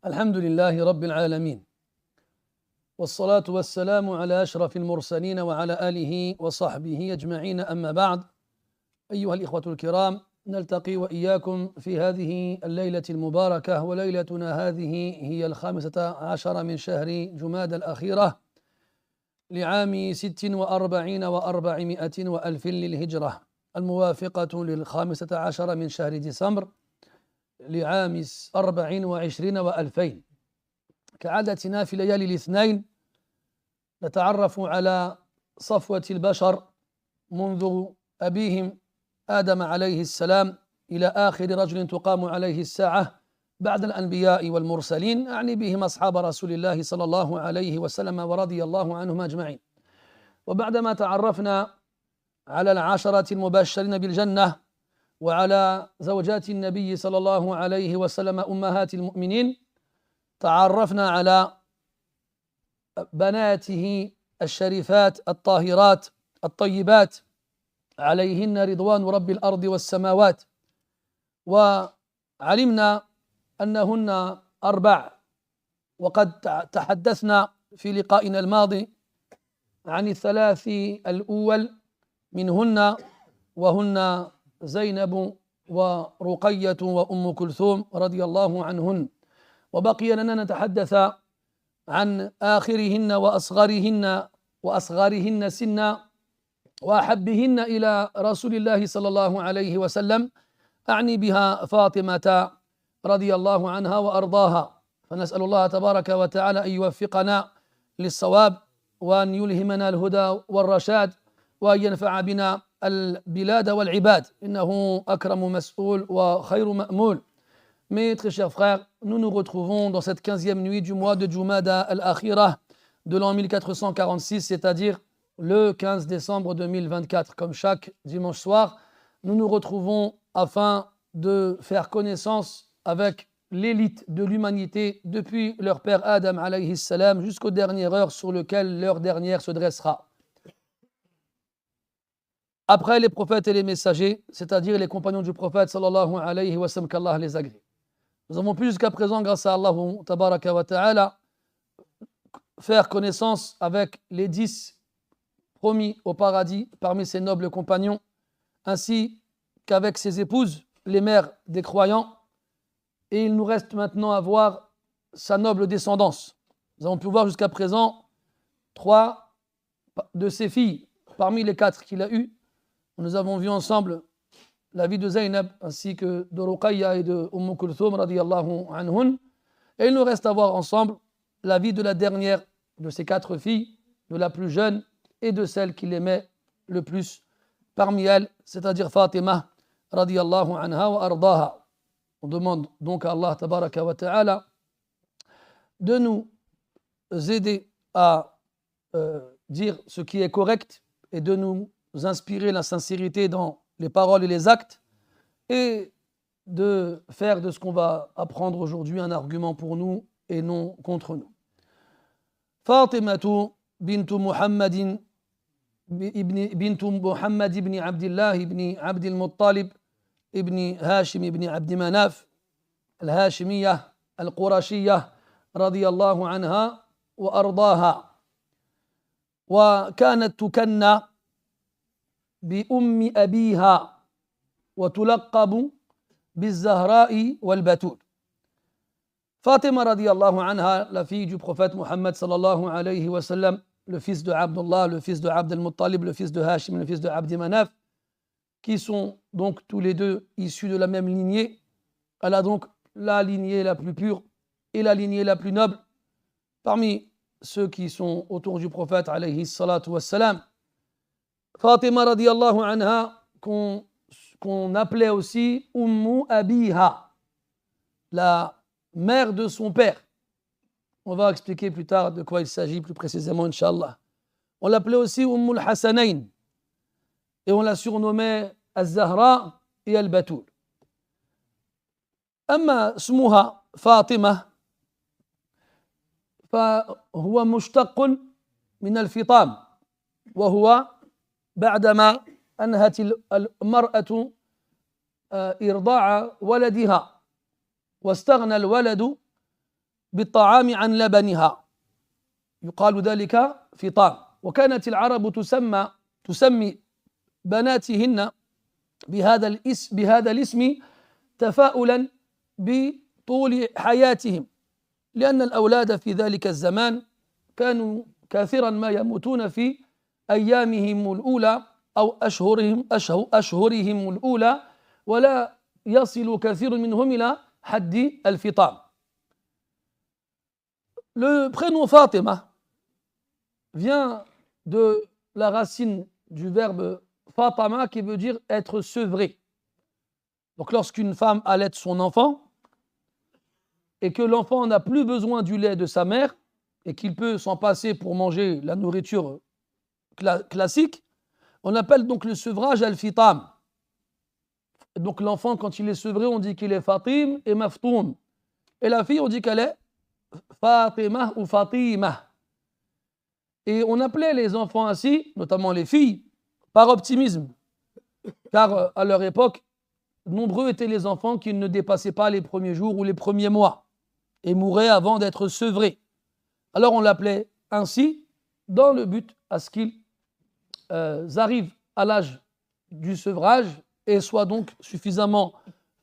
الحمد لله رب العالمين والصلاة والسلام على أشرف المرسلين وعلى آله وصحبه أجمعين، أما بعد. أيها الإخوة الكرام، نلتقي وإياكم في هذه الليلة المباركة، وليلتنا هذه هي 15 من شهر جمادى الأخيرة لعام 46 و400 وألف للهجرة، الموافقة 15 من شهر ديسمبر لعام 24 و2000. كعادتنا في ليالي الاثنين نتعرف على صفوة البشر منذ أبيهم آدم عليه السلام إلى آخر رجل تقام عليه الساعة بعد الأنبياء والمرسلين، أعني بهم أصحاب رسول الله صلى الله عليه وسلم ورضي الله عنهم أجمعين. وبعدما تعرفنا على العشرة المبشرين بالجنة وعلى زوجات النبي صلى الله عليه وسلم أمهات المؤمنين، تعرفنا على بناته الشريفات الطاهرات الطيبات عليهن رضوان رب الأرض والسماوات، وعلمنا أنهن 4. وقد تحدثنا في لقائنا الماضي عن 3 الأول منهن، وهن زينب ورقية وأم كلثوم رضي الله عنهن. وبقي لنا نتحدث عن آخرهن وأصغرهن سنا وأحبهن إلى رسول الله صلى الله عليه وسلم، أعني بها فاطمة رضي الله عنها وأرضاها. فنسأل الله تبارك وتعالى أن يوفقنا للصواب، وأن يلهمنا الهدى والرشاد، وأن ينفع بنا البلاد والعباد، إنه أكرم مسؤول وخير مأمول. Mes très chers frères, nous nous retrouvons dans cette 15e nuit du mois de Jumada al-Akhira de l'an 1446, c'est-à-dire le 15 décembre 2024. Comme chaque dimanche soir, nous nous retrouvons afin de faire connaissance avec l'élite de l'humanité depuis leur père Adam alayhi salam jusqu'aux dernières heures sur lesquelles l'heure dernière se dressera. Après les prophètes et les messagers, c'est-à-dire les compagnons du prophète sallallahu alayhi wa sallam, qu'Allah les agrée. Nous avons pu jusqu'à présent, grâce à Allah tabaraka wa ta'ala, faire connaissance avec les 10 promis au paradis parmi ses nobles compagnons, ainsi qu'avec ses épouses, les mères des croyants. Et il nous reste maintenant à voir sa noble descendance. Nous avons pu voir jusqu'à présent 3 de ses filles parmi les 4 qu'il a eues. Nous avons vu ensemble la vie de Zaynab ainsi que de Ruqayya et de Umm Kulthum radiyallahu anhun. Et il nous reste à voir ensemble la vie de la dernière de ces 4 filles, de la plus jeune et de celle qu'il aimait le plus parmi elles, c'est-à-dire Fatima radiyallahu anha wa ardaha. On demande donc à Allah tabaraka wa ta'ala de nous aider à dire ce qui est correct et de nous inspirer la sincérité dans les paroles et les actes, et de faire de ce qu'on va apprendre aujourd'hui un argument pour nous et non contre nous. Fatimatu bintu Muhammadin bintu Muhammad ibn Abdillah ibn Abd al-Muttalib ibn Hashim ibn Abd Manaf al-Hashimiyah al-Qurashiyah radiyallahu anha wa ardaha, وكانت تكنى بأم أبيها وتلقب بالزهراء والبتول. Fatima radiyallahu anha, la fille du prophète Muhammad sallallahu alayhi wa sallam, le fils de Abdullah, le fils de Abd al-Muttalib, le fils de Hashim, le fils de Abd Manaf, qui sont donc tous les deux issus de la même lignée. Elle a donc la lignée la plus pure et la lignée la plus noble parmi ceux qui sont autour du prophète alayhi salatu wassalam. Fatima radiyallahu anha, qu'on appelait aussi Ummu Abiha, la mère de son père. On va expliquer plus tard de quoi il s'agit plus précisément, Inch'Allah. On l'appelait aussi Ummul Hassanayn et on la surnommait Al-Zahra et Al-Batul. أما اسمها فاطمة فهو مشتق من الفطام، وهو بعدما أنهت المرأة إرضاع ولدها واستغنى الولد بالطعام عن لبنها يقال ذلك فطام. وكانت العرب تسمي بناتهن بهذا الاسم تفاؤلا بطول حياتهم، لأن الأولاد في ذلك الزمان كانوا كثيرا ما يموتون في أيامهم الأولى أو أشهرهم الأولى، ولا يصل كثير منهم إلى حد الفطام. Le prénom Fatima vient de la racine du verbe Fatama qui veut dire être sevré. Donc lorsqu'une femme allaite son enfant et que l'enfant n'a plus besoin du lait de sa mère et qu'il peut s'en passer pour manger la nourriture classique, on appelle donc le sevrage al-fitam. Donc l'enfant, quand il est sevré, on dit qu'il est Fatim et Maftoum. Et la fille, on dit qu'elle est Fatima ou Fatima. Et on appelait les enfants ainsi, notamment les filles, par optimisme. Car à leur époque, nombreux étaient les enfants qui ne dépassaient pas les premiers jours ou les premiers mois et mouraient avant d'être sevrés. Alors on l'appelait ainsi dans le but à ce qu'ils arrivent à l'âge du sevrage et soient donc suffisamment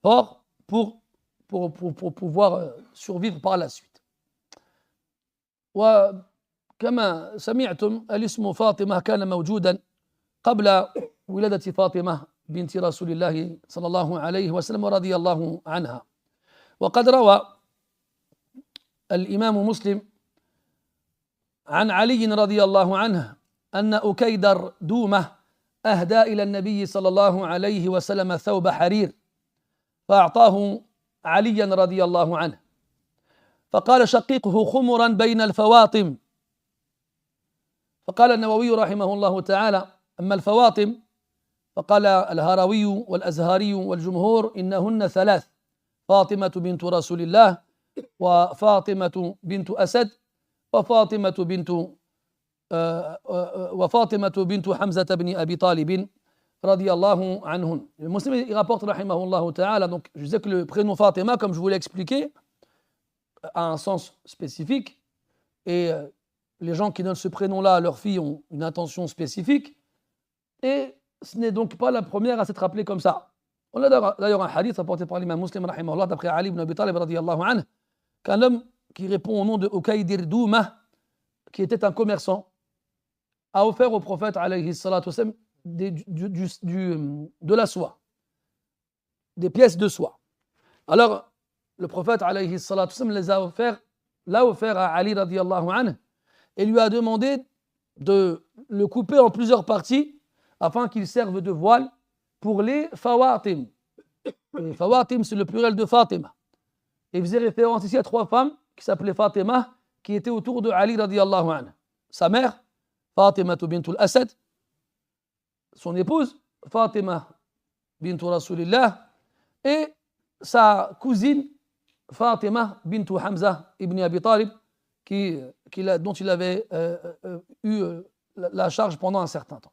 forts pour pouvoir survivre par la suite. وكما سمعتم الاسم فاطمة كان موجودا قبل ولادة فاطمة بنت رسول الله صلى الله عليه وسلم ورضي الله عنها. وقد روى الإمام مسلم عن علي رضي الله عنه أن أكيدر دومة أهدى إلى النبي صلى الله عليه وسلم ثوب حرير فأعطاه عليا رضي الله عنه فقال شقيقه خمرا بين الفواطم. فقال النووي رحمه الله تعالى أما الفواطم فقال الهروي والأزهري والجمهور إنهن ثلاث: فاطمة بنت رسول الله وفاطمة بنت أسد وفاطمة بنت حمزة بن أبي طالب رضي الله عنهن. Le Muslim il rapporte rahimahullah ta'ala, donc je disais que le prénom Fatima, comme je vous l'ai expliqué, a un sens spécifique et les gens qui donnent ce prénom-là à leurs filles ont une intention spécifique et ce n'est donc pas la première à s'être appelée comme ça. On a d'ailleurs un hadith rapporté par l'imam Muslim rahimahullah d'après Ali ibn Abi Talib radiyallahu anhu qu'un homme qui répond au nom de Ukaydir Douma, qui était un commerçant, a offert au prophète alayhi salatu wassalam de la soie, des pièces de soie. Alors le prophète alayhi salatu wassalam l'a offert à Ali radiyallahu anhu et lui a demandé de le couper en plusieurs parties afin qu'il serve de voile pour les fawatim. Les fawatim, c'est le pluriel de Fatima. Et il faisait référence ici à trois femmes qui s'appelaient Fatima, qui étaient autour de Ali radiyallahu anhu. Sa mère, Fatima bint al-Asad, son épouse, Fatima bint Rasulillah, et sa cousine, Fatima bint Hamza ibn Abi Talib, dont il avait eu la charge pendant un certain temps.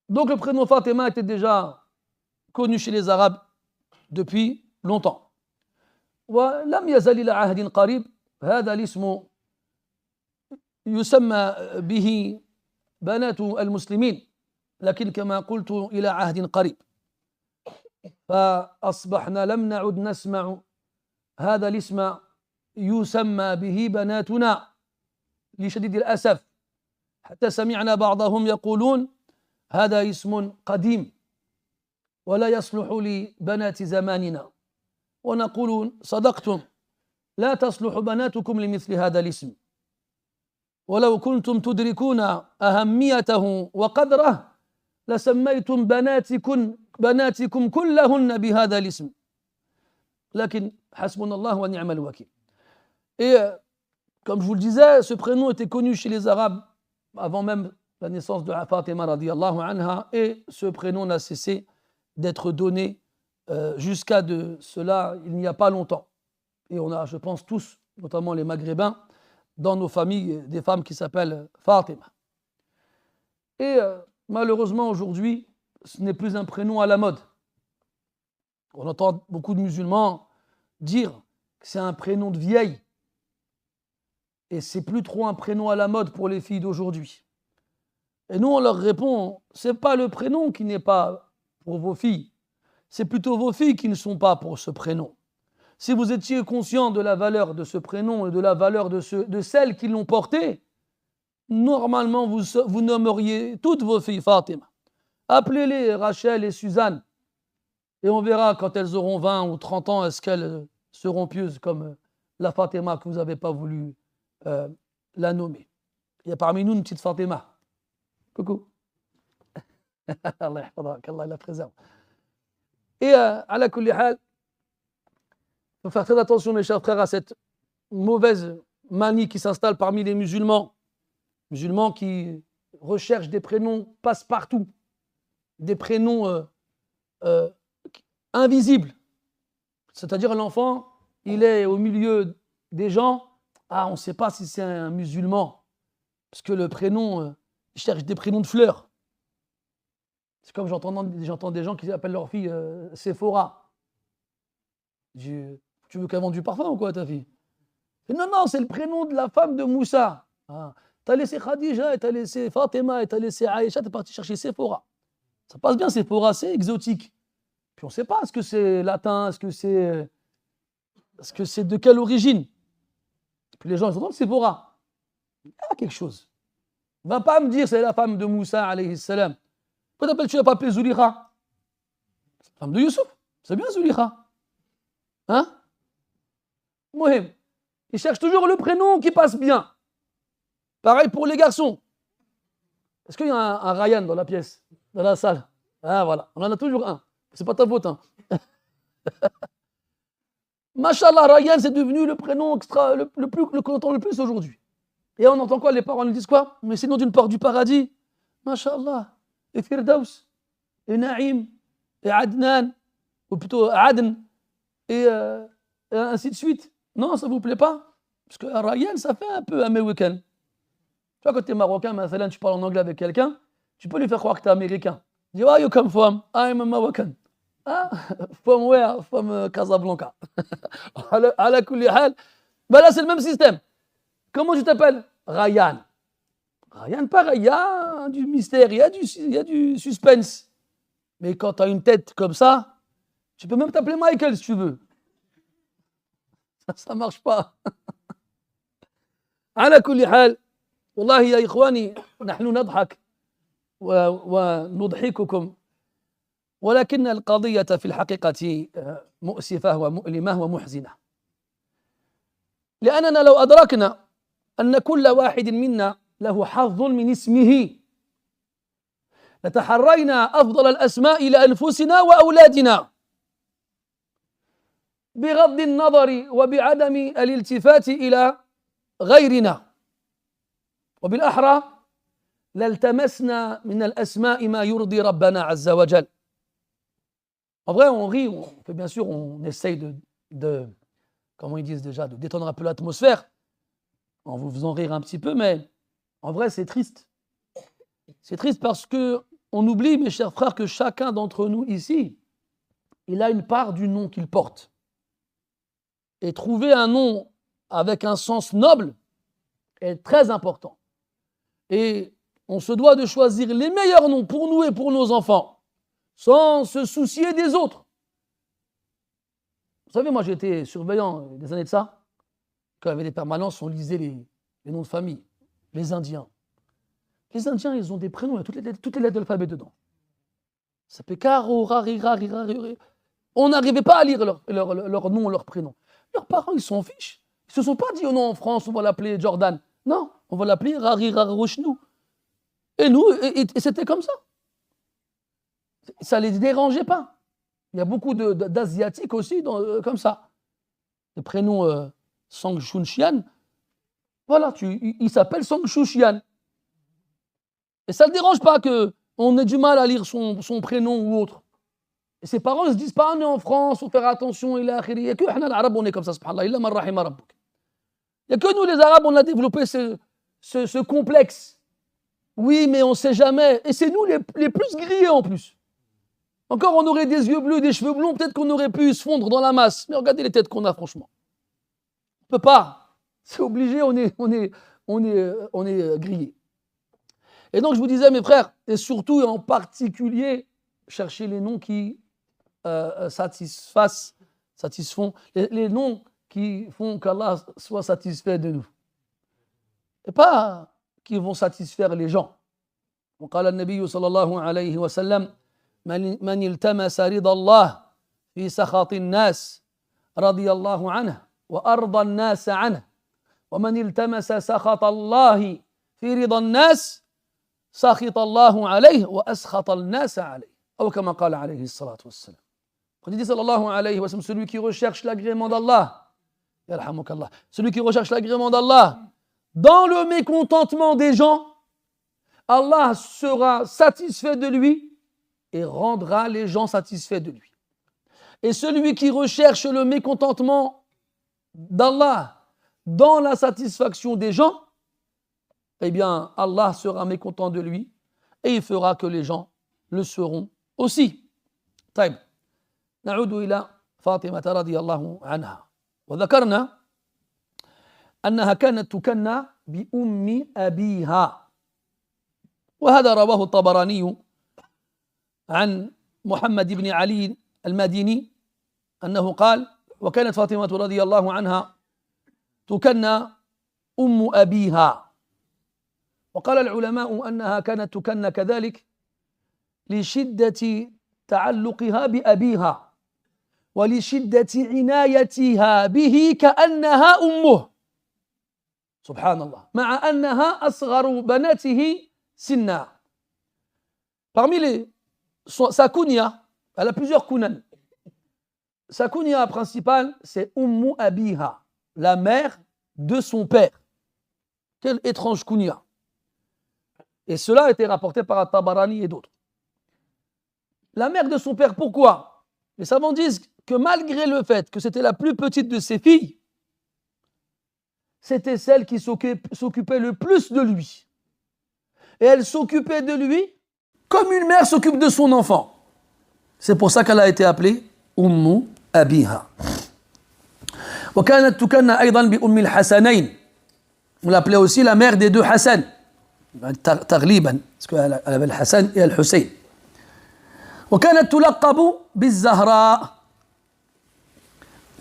Donc le prénom Fatima était déjà connu chez les Arabes depuis longtemps. ولم يزل إلى عهد قريب هذا الاسم يسمى به بنات المسلمين، لكن كما قلت إلى عهد قريب، فأصبحنا لم نعد نسمع هذا الاسم يسمى به بناتنا لشديد الأسف، حتى سمعنا بعضهم يقولون هذا اسم قديم ولا يصلح لبنات زماننا، ونقول صدقتم لا تصلح بناتكم لمثل هذا الاسم، ولو كنتم تدركون أهميته وقدره لسميتم بناتكم كلهن بهذا الاسم، لكن حسبنا الله ونعم الوكيل. Et comme je vous le disais, ce prénom était connu chez les Arabes avant même la naissance de Fatima radiyallahu anha, et ce prénom n'a cessé d'être donné jusqu'à de cela il n'y a pas longtemps. Et on a, je pense tous, notamment les Maghrébins, dans nos familles, des femmes qui s'appellent Fatima. Et malheureusement aujourd'hui, ce n'est plus un prénom à la mode. On entend beaucoup de musulmans dire que c'est un prénom de vieille. Et c'est plus trop un prénom à la mode pour les filles d'aujourd'hui. Et nous, on leur répond, c'est pas le prénom qui n'est pas pour vos filles, c'est plutôt vos filles qui ne sont pas pour ce prénom. Si vous étiez conscient de la valeur de ce prénom et de la valeur de celles qui l'ont porté, normalement, vous nommeriez toutes vos filles Fatima. Appelez-les Rachel et Suzanne. Et on verra quand elles auront 20 ou 30 ans, est-ce qu'elles seront pieuses comme la Fatima que vous n'avez pas voulu la nommer. Il y a parmi nous une petite Fatima. Coucou. Allah la préserve. Et à la kulli hal, il faut faire très attention, mes chers frères, à cette mauvaise manie qui s'installe parmi les musulmans qui recherchent des prénoms passe-partout, des prénoms invisibles. C'est-à-dire l'enfant, il est au milieu des gens, on ne sait pas si c'est un musulman, parce que le prénom, ils cherchent des prénoms de fleurs. C'est comme j'entends des gens qui appellent leur fille Sephora. Tu veux qu'elle vende du parfum ou quoi, ta fille? Non, c'est le prénom de la femme de Moussa. T'as laissé Khadija, et t'as laissé Fatima, et t'as laissé Aïcha, t'es parti chercher Sephora. Ça passe bien, Sephora, c'est exotique. Puis on ne sait pas, est-ce que c'est latin, est-ce que c'est de quelle origine? Puis les gens, ils entendent Sephora. Il y a quelque chose. Ne va pas me dire c'est la femme de Moussa, alayhi salam. Pourquoi tu l'as pas appelée Zulikha? C'est la femme de Youssouf. C'est bien Zulikha. Hein? Mohim. Ils cherchent toujours le prénom qui passe bien. Pareil pour les garçons. Est-ce qu'il y a un Ryan dans la pièce, dans la salle? Voilà, on en a toujours un. C'est pas ta faute. Hein. Mashallah, Ryan, c'est devenu le prénom qu'on entend le plus aujourd'hui. Et on entend quoi? Les parents nous disent quoi? Mais c'est le nom d'une porte du paradis. Mashallah. Et Firdaus, et Naïm, et Adnan, ou plutôt Adn, et ainsi de suite. Non, ça ne vous plaît pas? Parce que Ryan, ça fait un peu américain. Tu vois, quand tu es marocain, tu parles en anglais avec quelqu'un, tu peux lui faire croire que tu es américain. Tu dis, where you come from? I'm a Moroccan. From where? From Casablanca. À la kulli hal. Ben là, c'est le même système. Comment tu t'appelles? Ryan. Ryan, pareil, il y a du mystère, il y a du suspense. Mais quand tu as une tête comme ça, tu peux même t'appeler Michael si tu veux. Ça ne marche pas. على كل حال والله يا إخواني نحن نضحك ونضحككم ولكن القضية في الحقيقة مؤسفة ومؤلمة ومحزنة لأننا لو أدركنا أن كل واحد منا له حظ من اسمه لتحرينا أفضل الأسماء لأنفسنا وأولادنا بغض النظر وبعدم الالتفات إلى غيرنا وبالأحرى لالتمسنا من الأسماء ما يرضي ربنا عز وجل. En vrai, on rit, bien sûr, on essaye de comment ils disent déjà, de détendre un peu l'atmosphère en vous faisant rire un petit peu, mais en vrai, c'est triste. C'est triste parce qu'on oublie, mes chers frères, que chacun d'entre nous ici, il a une part du nom qu'il porte. Et trouver un nom avec un sens noble est très important. Et on se doit de choisir les meilleurs noms pour nous et pour nos enfants, sans se soucier des autres. Vous savez, moi j'ai été surveillant des années de ça, quand il y avait des permanences, on lisait les noms de famille, les Indiens. Les Indiens, ils ont des prénoms, il y a toutes les lettres de l'alphabet dedans. Ça peut Karo, Rari, Rari, Rari. On n'arrivait pas à lire leur nom, leur prénom. Leurs parents, ils s'en fichent. Ils ne se sont pas dit, oh non, en France, on va l'appeler Jordan. Non, on va l'appeler Rari, Rari, Rochnou. Et nous, et c'était comme ça. Ça ne les dérangeait pas. Il y a beaucoup d'Asiatiques aussi comme ça. Le prénom Sang Chunxian, voilà, il s'appelle Sang Chunxian. Et ça ne le dérange pas qu'on ait du mal à lire son prénom ou autre. Et ses parents ne se disent pas, on est en France, il faut faire attention, il n'y a que nous, les Arabes, on est comme ça, subhanallah, illa man rahima rabbuk. Il n'y a que nous, les Arabes, on a développé ce complexe. Oui, mais on ne sait jamais. Et c'est nous les plus grillés en plus. Encore, on aurait des yeux bleus, des cheveux blonds, peut-être qu'on aurait pu se fondre dans la masse. Mais regardez les têtes qu'on a, franchement. On ne peut pas. C'est obligé, on est grillé. Et donc, je vous disais, mes frères, et surtout et en particulier, cherchez les noms qui satisfont, les noms qui font qu'Allah soit satisfait de nous. Et pas qui vont satisfaire les gens. وقال النبي صلى الله عليه وسلم من التمس رضا الله في سخط الناس رضي الله عنه وأرضى الناس عنه ومن التمس سخط الله في رضا الناس سخط الله عليه وأسخط الناس عليه أو كما قال عليه الصلاة والسلام. Quand il dit sallallahu alayhi wa sallam, celui qui recherche l'agrément d'Allah, yarhamukallah, celui qui recherche l'agrément d'Allah dans le mécontentement des gens, Allah sera satisfait de lui et rendra les gens satisfaits de lui. Et celui qui recherche le mécontentement d'Allah dans la satisfaction des gens, eh bien, Allah sera mécontent de lui et il fera que les gens le seront aussi. طيب نعود إلى فاطمة رضي الله عنها وذكرنا أنها كانت تكنى بأم أبيها وهذا رواه الطبراني عن محمد بن علي المديني أنه قال وكانت فاطمة رضي الله عنها تكنى أم أبيها وقال العلماء أنها كانت تكنى كذلك لشدة تعلقها بأبيها ولشدة عنايتها به كأنها أمه سبحان الله مع أنها أصغر بناته سنا. Parmi sa kunya, elle a plusieurs kunan. Sa kunya principale, c'est Ummu Abiha, la mère de son père. Quelle étrange kunya. Et cela a été rapporté par At-Tabarani et d'autres. La mère de son père, pourquoi? Les savants disent que malgré le fait que c'était la plus petite de ses filles, c'était celle qui s'occupait le plus de lui. Et elle s'occupait de lui comme une mère s'occupe de son enfant. C'est pour ça qu'elle a été appelée Ummu Abiha. وكانت تكنى أيضا بأم الحسنين. On l'appelait aussi la mère des deux Hassan. تغليبا parce qu'elle avait le Hassan et le Hussein. وكانت تلقب بالزهراء.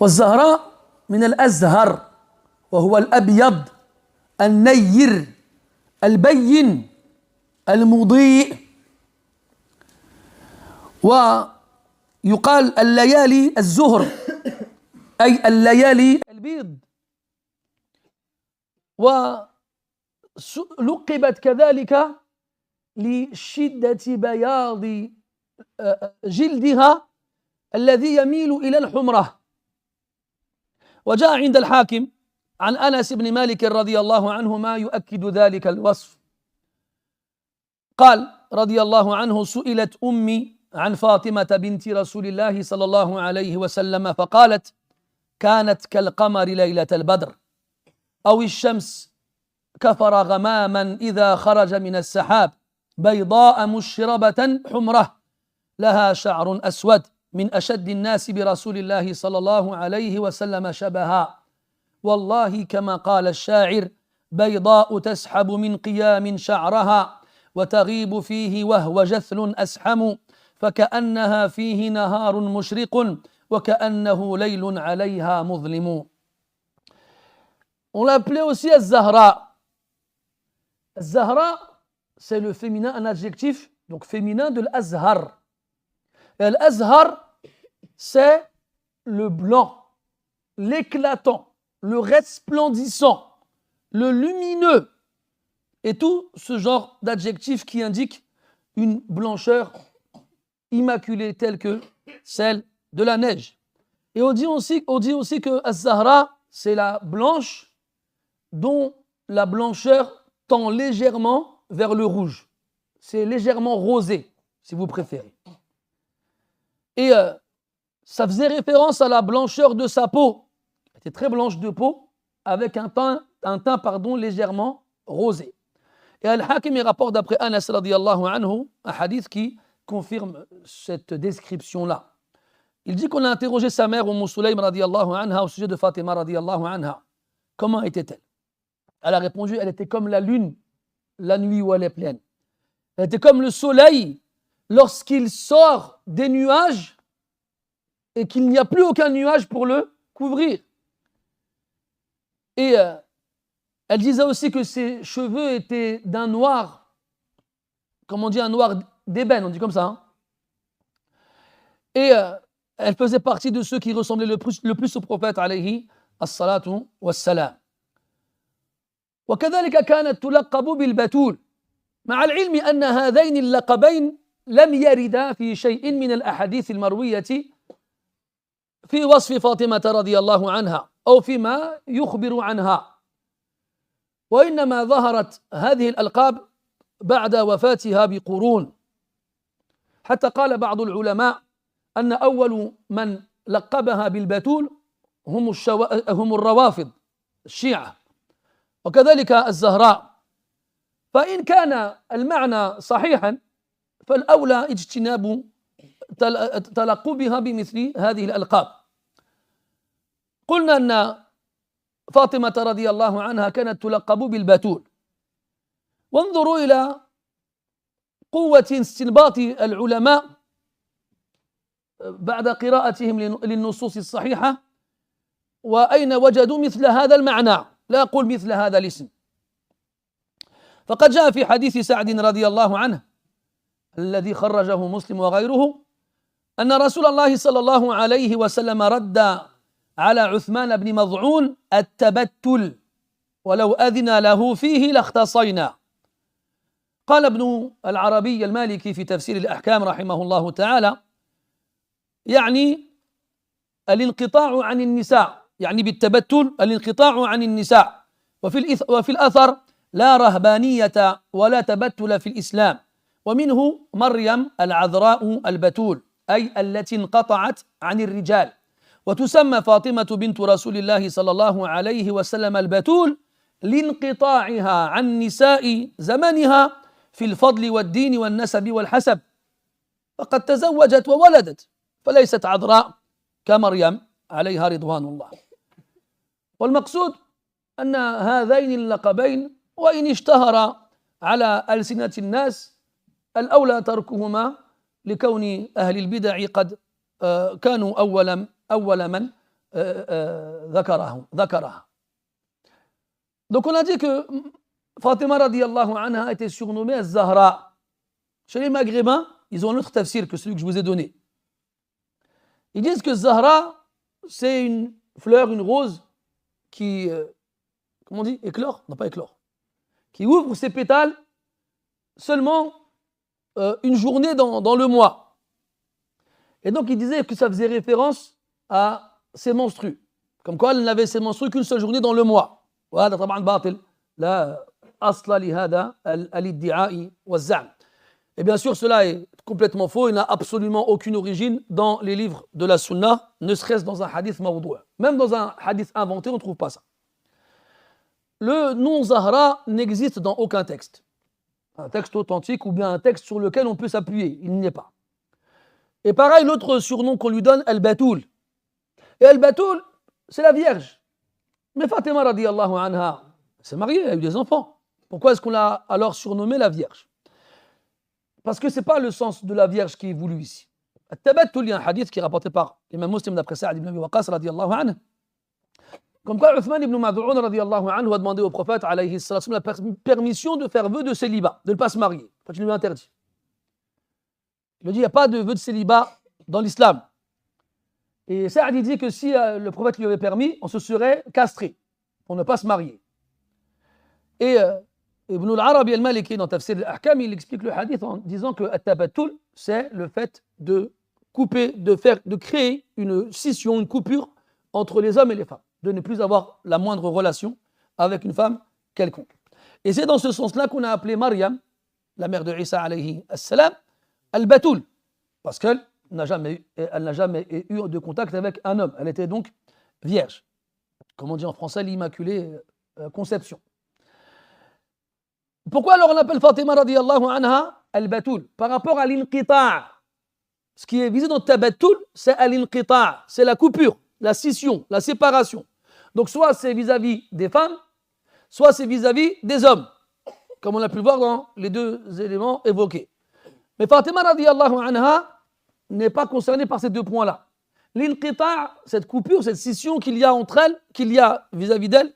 والزهراء من الأزهر وهو الأبيض النير البين المضيء. ويقال الليالي الزهر أي الليالي البيض. ولقبت كذلك لشدة بياض جلدها الذي يميل إلى الحمرة. وجاء عند الحاكم عن أنس بن مالك رضي الله عنه ما يؤكد ذلك الوصف. قال رضي الله عنه سئلت أمي عن فاطمة بنت رسول الله صلى الله عليه وسلم فقالت كانت كالقمر ليلة البدر أو الشمس كفر غماما إذا خرج من السحاب بيضاء مشربة حمرة لها شعر أسود من أشد الناس برسول الله صلى الله عليه وسلم شبها والله كما قال الشاعر بيضاء تسحب من قيام شعرها وتغيب فيه وهو جثل أسحم فكأنها فيه نهار مشرق وكأنه ليل عليها مظلم. On l'appelait aussi Az-Zahra. Az-Zahra, c'est le féminin, un adjectif, donc féminin de l'Azhar. Et l'Azhar, c'est le blanc, l'éclatant, le resplendissant, le lumineux, et tout ce genre d'adjectifs qui indiquent une blancheur immaculée telle que celle de la neige. Et on dit aussi que Az-Zahra, c'est la blanche dont la blancheur tend légèrement vers le rouge. C'est légèrement rosé, si vous préférez. Et ça faisait référence à la blancheur de sa peau. Elle était très blanche de peau, avec un teint légèrement rosé. Et Al-Hakim rapporte d'après Anas radiyallahu anhu un hadith qui confirme cette description-là. Il dit qu'on a interrogé sa mère, Sulaym radiyallahu anha, au sujet de Fatima radiyallahu anha. Comment était-elle? Elle a répondu, elle était comme la lune, la nuit où elle est pleine. Elle était comme le soleil lorsqu'il sort des nuages et qu'il n'y a plus aucun nuage pour le couvrir. Et elle disait aussi que ses cheveux étaient d'un noir, comme on dit, un noir d'ébène, on dit comme ça. Hein? Et elle faisait partie de ceux qui ressemblaient le plus au prophète, alayhi as-salatu was-salam. وكذلك كانت تلقب بالبتول مع العلم أن هذين اللقبين لم يردا في شيء من الأحاديث المروية في وصف فاطمة رضي الله عنها أو فيما يخبر عنها وإنما ظهرت هذه الألقاب بعد وفاتها بقرون حتى قال بعض العلماء أن أول من لقبها بالبتول هم الروافض الشيعة وكذلك الزهراء فإن كان المعنى صحيحا فالأولى اجتناب تلقبها بمثل هذه الألقاب. قلنا أن فاطمة رضي الله عنها كانت تلقب بالبتول وانظروا إلى قوة استنباط العلماء بعد قراءتهم للنصوص الصحيحة وأين وجدوا مثل هذا المعنى لا أقول مثل هذا الاسم. فقد جاء في حديث سعد رضي الله عنه الذي خرجه مسلم وغيره أن رسول الله صلى الله عليه وسلم رد على عثمان بن مظعون التبتل ولو أذن له فيه لاختصينا. قال ابن العربي المالكي في تفسير الأحكام رحمه الله تعالى يعني الانقطاع عن النساء يعني بالتبتل الانقطاع عن النساء وفي الأثر لا رهبانية ولا تبتل في الإسلام ومنه مريم العذراء البتول أي التي انقطعت عن الرجال وتسمى فاطمة بنت رسول الله صلى الله عليه وسلم البتول لانقطاعها عن نساء زمنها في الفضل والدين والنسب والحسب فقد تزوجت وولدت فليست عذراء كمريم عليها رضوان الله. والمقصود أن هذين اللقبين وإن اشتهر على ألسنة الناس الأولى تركهما لكون أهل البدع قد كانوا أول من ذكرها. Donc on a dit que Fatima radiallahu anha a été surnommée Zahra. Chez les Maghrébins, ils ont un autre tafsir que celui que je vous ai donné. Ils disent que Zahra, c'est une fleur, une rose qui, comment on dit, éclore? Non, pas éclore. Qui ouvre ses pétales seulement une journée dans le mois. Et donc il disait que ça faisait référence à ses menstrues. Comme quoi elle n'avait ses menstrues qu'une seule journée dans le mois. وهذا طبعا باطل لا أصل لهذا الادعاء والزعم. Et bien sûr, cela est complètement faux, il n'a absolument aucune origine dans les livres de la Sunna, ne serait-ce dans un hadith mawdou'. Même dans un hadith inventé, on ne trouve pas ça. Le nom Zahra n'existe dans aucun texte. Un texte authentique ou bien un texte sur lequel on peut s'appuyer, il n'y est pas. Et pareil, l'autre surnom qu'on lui donne, Al-Batoul. Et Al-Batoul, c'est la Vierge. Mais Fatima radiyallahu anha s'est mariée, elle a eu des enfants. Pourquoi est-ce qu'on l'a alors surnommée la Vierge? Parce que ce n'est pas le sens de la Vierge qui est voulu ici. Al-Tabattul, il y a un hadith qui est rapporté par l'imam Muslim d'après Sa'd ibn Abi Waqqas radiyallahu anhu. Comme quoi Uthman ibn Mad'un radiyallahu anhu a demandé au prophète alayhi sallam la permission de faire vœu de célibat, de ne pas se marier. En fait, il lui a interdit. Il lui dit il n'y a pas de vœu de célibat dans l'islam. Et Sa'd dit que si le prophète lui avait permis, on se serait castré pour ne pas se marier. Et Ibn al-Arabi al-Maliki dans Tafsir al-Ahkam, il explique le hadith en disant que at-tabattul, c'est le fait de couper, de créer une scission, une coupure entre les hommes et les femmes, de ne plus avoir la moindre relation avec une femme quelconque. Et c'est dans ce sens-là qu'on a appelé Maryam, la mère de Isa alayhi as-salam, al-Batul, parce qu'elle n'a jamais eu de contact avec un homme. Elle était donc vierge. Comme on dit en français, l'immaculée conception. Pourquoi alors on appelle Fatima radiyallahu anha al-batul. Par rapport à l'inqita', ce qui est visé dans tabattul, c'est al-inqita', c'est la coupure, la scission, la séparation. Donc soit c'est vis-à-vis des femmes, soit c'est vis-à-vis des hommes, comme on a pu le voir dans les deux éléments évoqués. Mais Fatima radiyallahu anha n'est pas concernée par ces deux points-là. L'inqita', cette coupure, cette scission qu'il y a entre elles, qu'il y a vis-à-vis d'elles,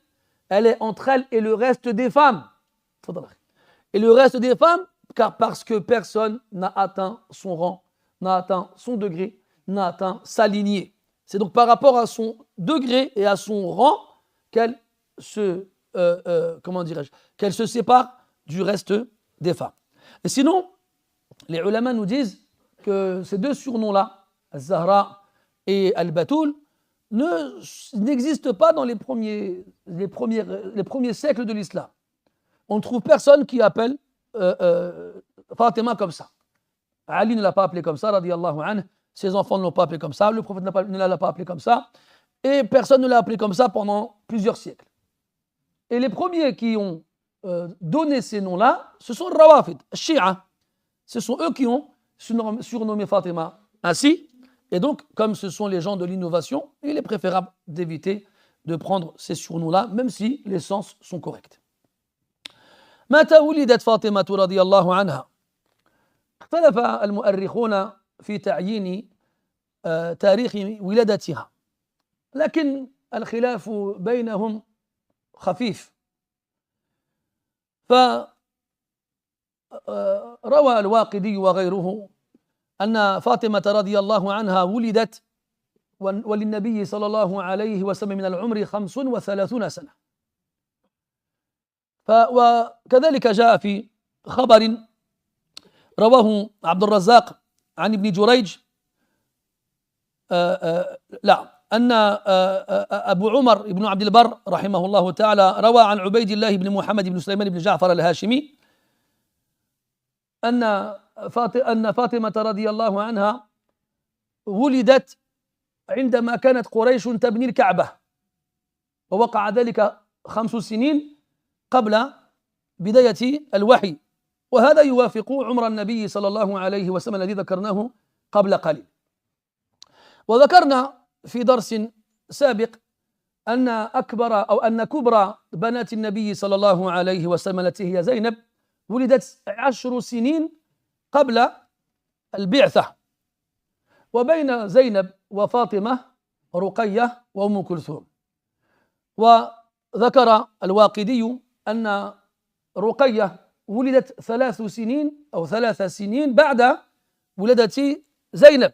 elle est entre elles et le reste des femmes. Et le reste des femmes, car parce que personne n'a atteint son rang, n'a atteint son degré, n'a atteint sa lignée. C'est donc par rapport à son degré et à son rang qu'elle se, qu'elle se sépare du reste des femmes. Et sinon, les ulama nous disent que ces deux surnoms-là, Al-Zahra et Al-Batoul, n'existent pas dans les premiers siècles de l'islam. On ne trouve personne qui appelle Fatima comme ça. Ali ne l'a pas appelé comme ça, radiyallahu anhu. Ses enfants ne l'ont pas appelé comme ça. Le prophète ne l'a pas appelé comme ça. Et personne ne l'a appelé comme ça pendant plusieurs siècles. Et les premiers qui ont donné ces noms-là, ce sont les Rawafid, Shia. Ce sont eux qui ont surnommé Fatima ainsi. Et donc, comme ce sont les gens de l'innovation, il est préférable d'éviter de prendre ces surnoms-là, même si les sens sont corrects. متى ولدت فاطمة رضي الله عنها؟ اختلف المؤرخون في تعيين تاريخ ولادتها، لكن الخلاف بينهم خفيف. فروى الواقدي وغيره أن فاطمة رضي الله عنها ولدت وللنبي صلى الله عليه وسلم من العمر 35 سنة. وكذلك جاء في خبر رواه عبد الرزاق عن ابن جريج أن أبو عمر بن عبد البر رحمه الله تعالى روى عن عبيد الله بن محمد بن سليمان بن جعفر الهاشمي أن فاطمة رضي الله عنها ولدت عندما كانت قريش تبني الكعبة، ووقع ذلك 5 سنين قبل بداية الوحي، وهذا يوافق عمر النبي صلى الله عليه وسلم الذي ذكرناه قبل قليل. وذكرنا في درس سابق أن كبرى بنات النبي صلى الله عليه وسلم التي هي زينب ولدت 10 سنين قبل البعثة، وبين زينب وفاطمة رقية وأم كلثوم. وذكر الواقدي أن رقية ولدت 3 سنين أو 3 سنين بعد ولادة زينب،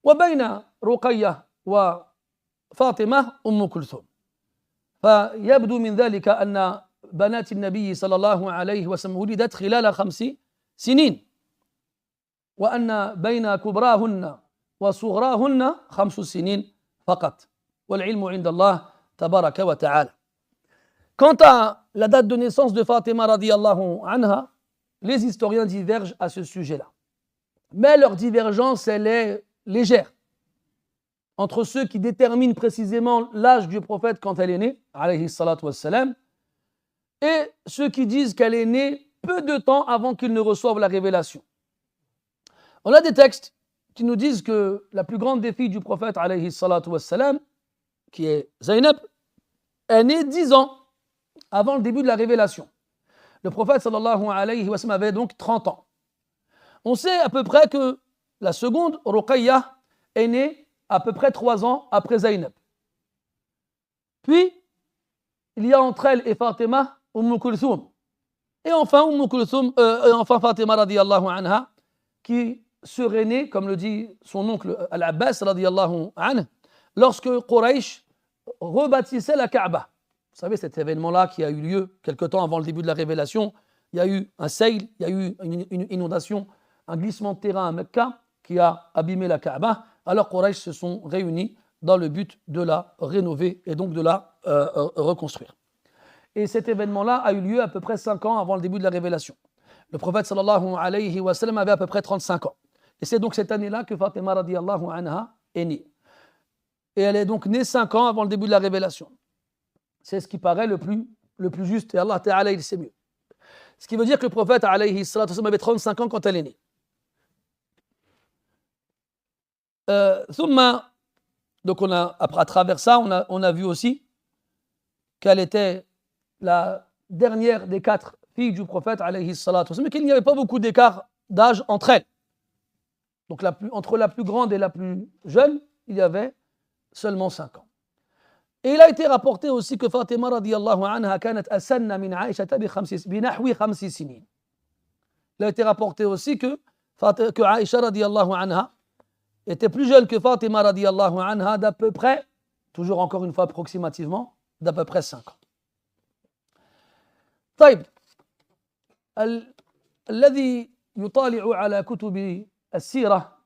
وبين رقية وفاطمة أم كلثوم. فيبدو من ذلك أن بنات النبي صلى الله عليه وسلم ولدت خلال 5 سنين، وأن بين كبراهن وصغراهن 5 سنين فقط، والعلم عند الله تبارك وتعالى. Quant à la date de naissance de Fatima radiyallahu anha, les historiens divergent à ce sujet-là. Mais leur divergence, elle est légère. Entre ceux qui déterminent précisément l'âge du prophète quand elle est née, alayhi salatu wassalam, et ceux qui disent qu'elle est née peu de temps avant qu'il ne reçoive la révélation. On a des textes qui nous disent que la plus grande des filles du prophète, alayhi salatu wassalam, qui est Zaynab, est née 10 ans avant le début de la révélation. Le prophète sallallahu alayhi wa sallam avait donc 30 ans. On sait à peu près que la seconde, Ruqayya, est née à peu près 3 ans après Zaynab. Puis, il y a entre elle et Fatima, Kulthum. Et enfin, Fatima radiyallahu anha, qui serait née, comme le dit son oncle Al-Abbas radiyallahu anhu, lorsque Quraysh rebâtissait la Kaaba. Vous savez, cet événement-là qui a eu lieu quelque temps avant le début de la révélation, il y a eu un seil, il y a eu une inondation, un glissement de terrain à Mecca qui a abîmé la Kaaba. Alors Quraysh se sont réunis dans le but de la rénover et donc de la reconstruire. Et cet événement-là a eu lieu à peu près 5 ans avant le début de la révélation. Le prophète sallallahu alayhi wa sallam avait à peu près 35 ans. Et c'est donc cette année-là que Fatima radiyallahu anha est née. Et elle est donc née 5 ans avant le début de la révélation. C'est ce qui paraît le plus juste, et Allah Ta'ala il sait mieux. Ce qui veut dire que le prophète alayhi salatu wassalam avait 35 ans quand elle est née. Donc après, à travers ça, on a vu aussi qu'elle était la dernière des 4 filles du prophète alayhi salatu wassalam, mais qu'il n'y avait pas beaucoup d'écart d'âge entre elles. Donc entre la plus grande et la plus jeune, il y avait seulement 5 ans. Et il a été rapporté aussi que Fatima radiyallahu anha kanat asanna min Aïcha bi nahwi 5 sinin. Il a été rapporté aussi que Aïcha radiyallahu anha était plus jeune que Fatima radiyallahu anha d'à peu près, toujours encore une fois approximativement, d'à peu près 5 ans. طيب الذي يطالع على كتب السيرة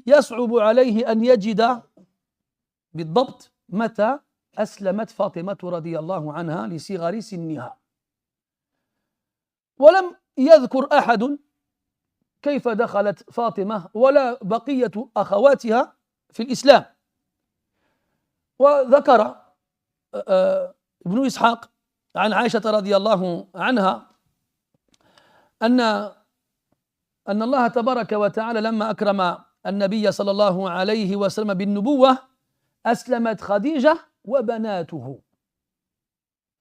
يصعب عليه أن يجد بالضبط متى أسلمت فاطمة رضي الله عنها لصغر سنها، ولم يذكر أحد كيف دخلت فاطمة ولا بقية أخواتها في الإسلام. وذكر ابن إسحاق عن عائشة رضي الله عنها أن الله تبارك وتعالى لما أكرم النبي صلى الله عليه وسلم بالنبوة أسلمت خديجة وبناته،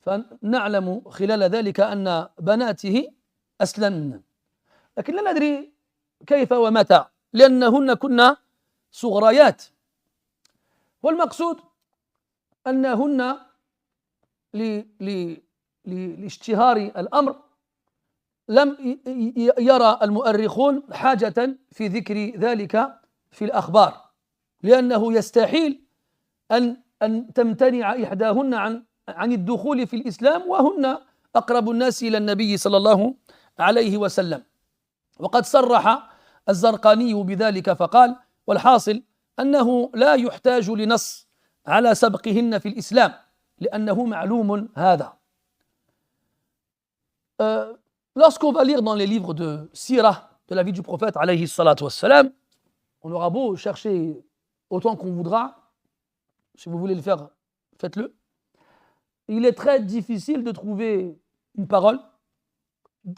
فنعلم خلال ذلك أن بناته أسلمن، لكن لا ندري كيف ومتى لأنهن كن صغريات. والمقصود أنهن لاشتهار الأمر لم يرى المؤرخون حاجة في ذكر ذلك في الأخبار، لأنه يستحيل أن تمتنع إحداهن عن الدخول في الإسلام وهن أقرب الناس إلى النبي صلى الله عليه وسلم. وقد صرح الزرقاني بذلك فقال: والحاصل أنه لا يحتاج لنص على سبقهن في الإسلام لأنه معلوم هذا. Lorsqu'on va lire dans les livres de Sirah, de la vie du prophète alayhi salatu wassalam, on aura beau chercher autant qu'on voudra, si vous voulez le faire, faites-le. Il est très difficile de trouver une parole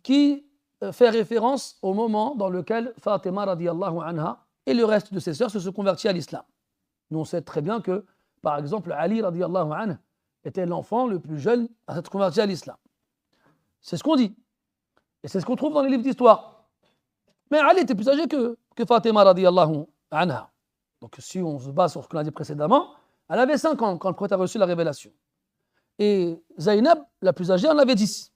qui fait référence au moment dans lequel Fatima radiyallahu anha et le reste de ses sœurs se sont convertis à l'islam. Nous on sait très bien que, par exemple, Ali radiyallahu anhu était l'enfant le plus jeune à s'être converti à l'islam. C'est ce qu'on dit. Et c'est ce qu'on trouve dans les livres d'histoire. Mais Ali était plus âgé que Fatima radiyallahu anha. Donc si on se base sur ce qu'on a dit précédemment, elle avait 5 ans quand le prophète a reçu la révélation. Et Zaynab, la plus âgée, en avait 10.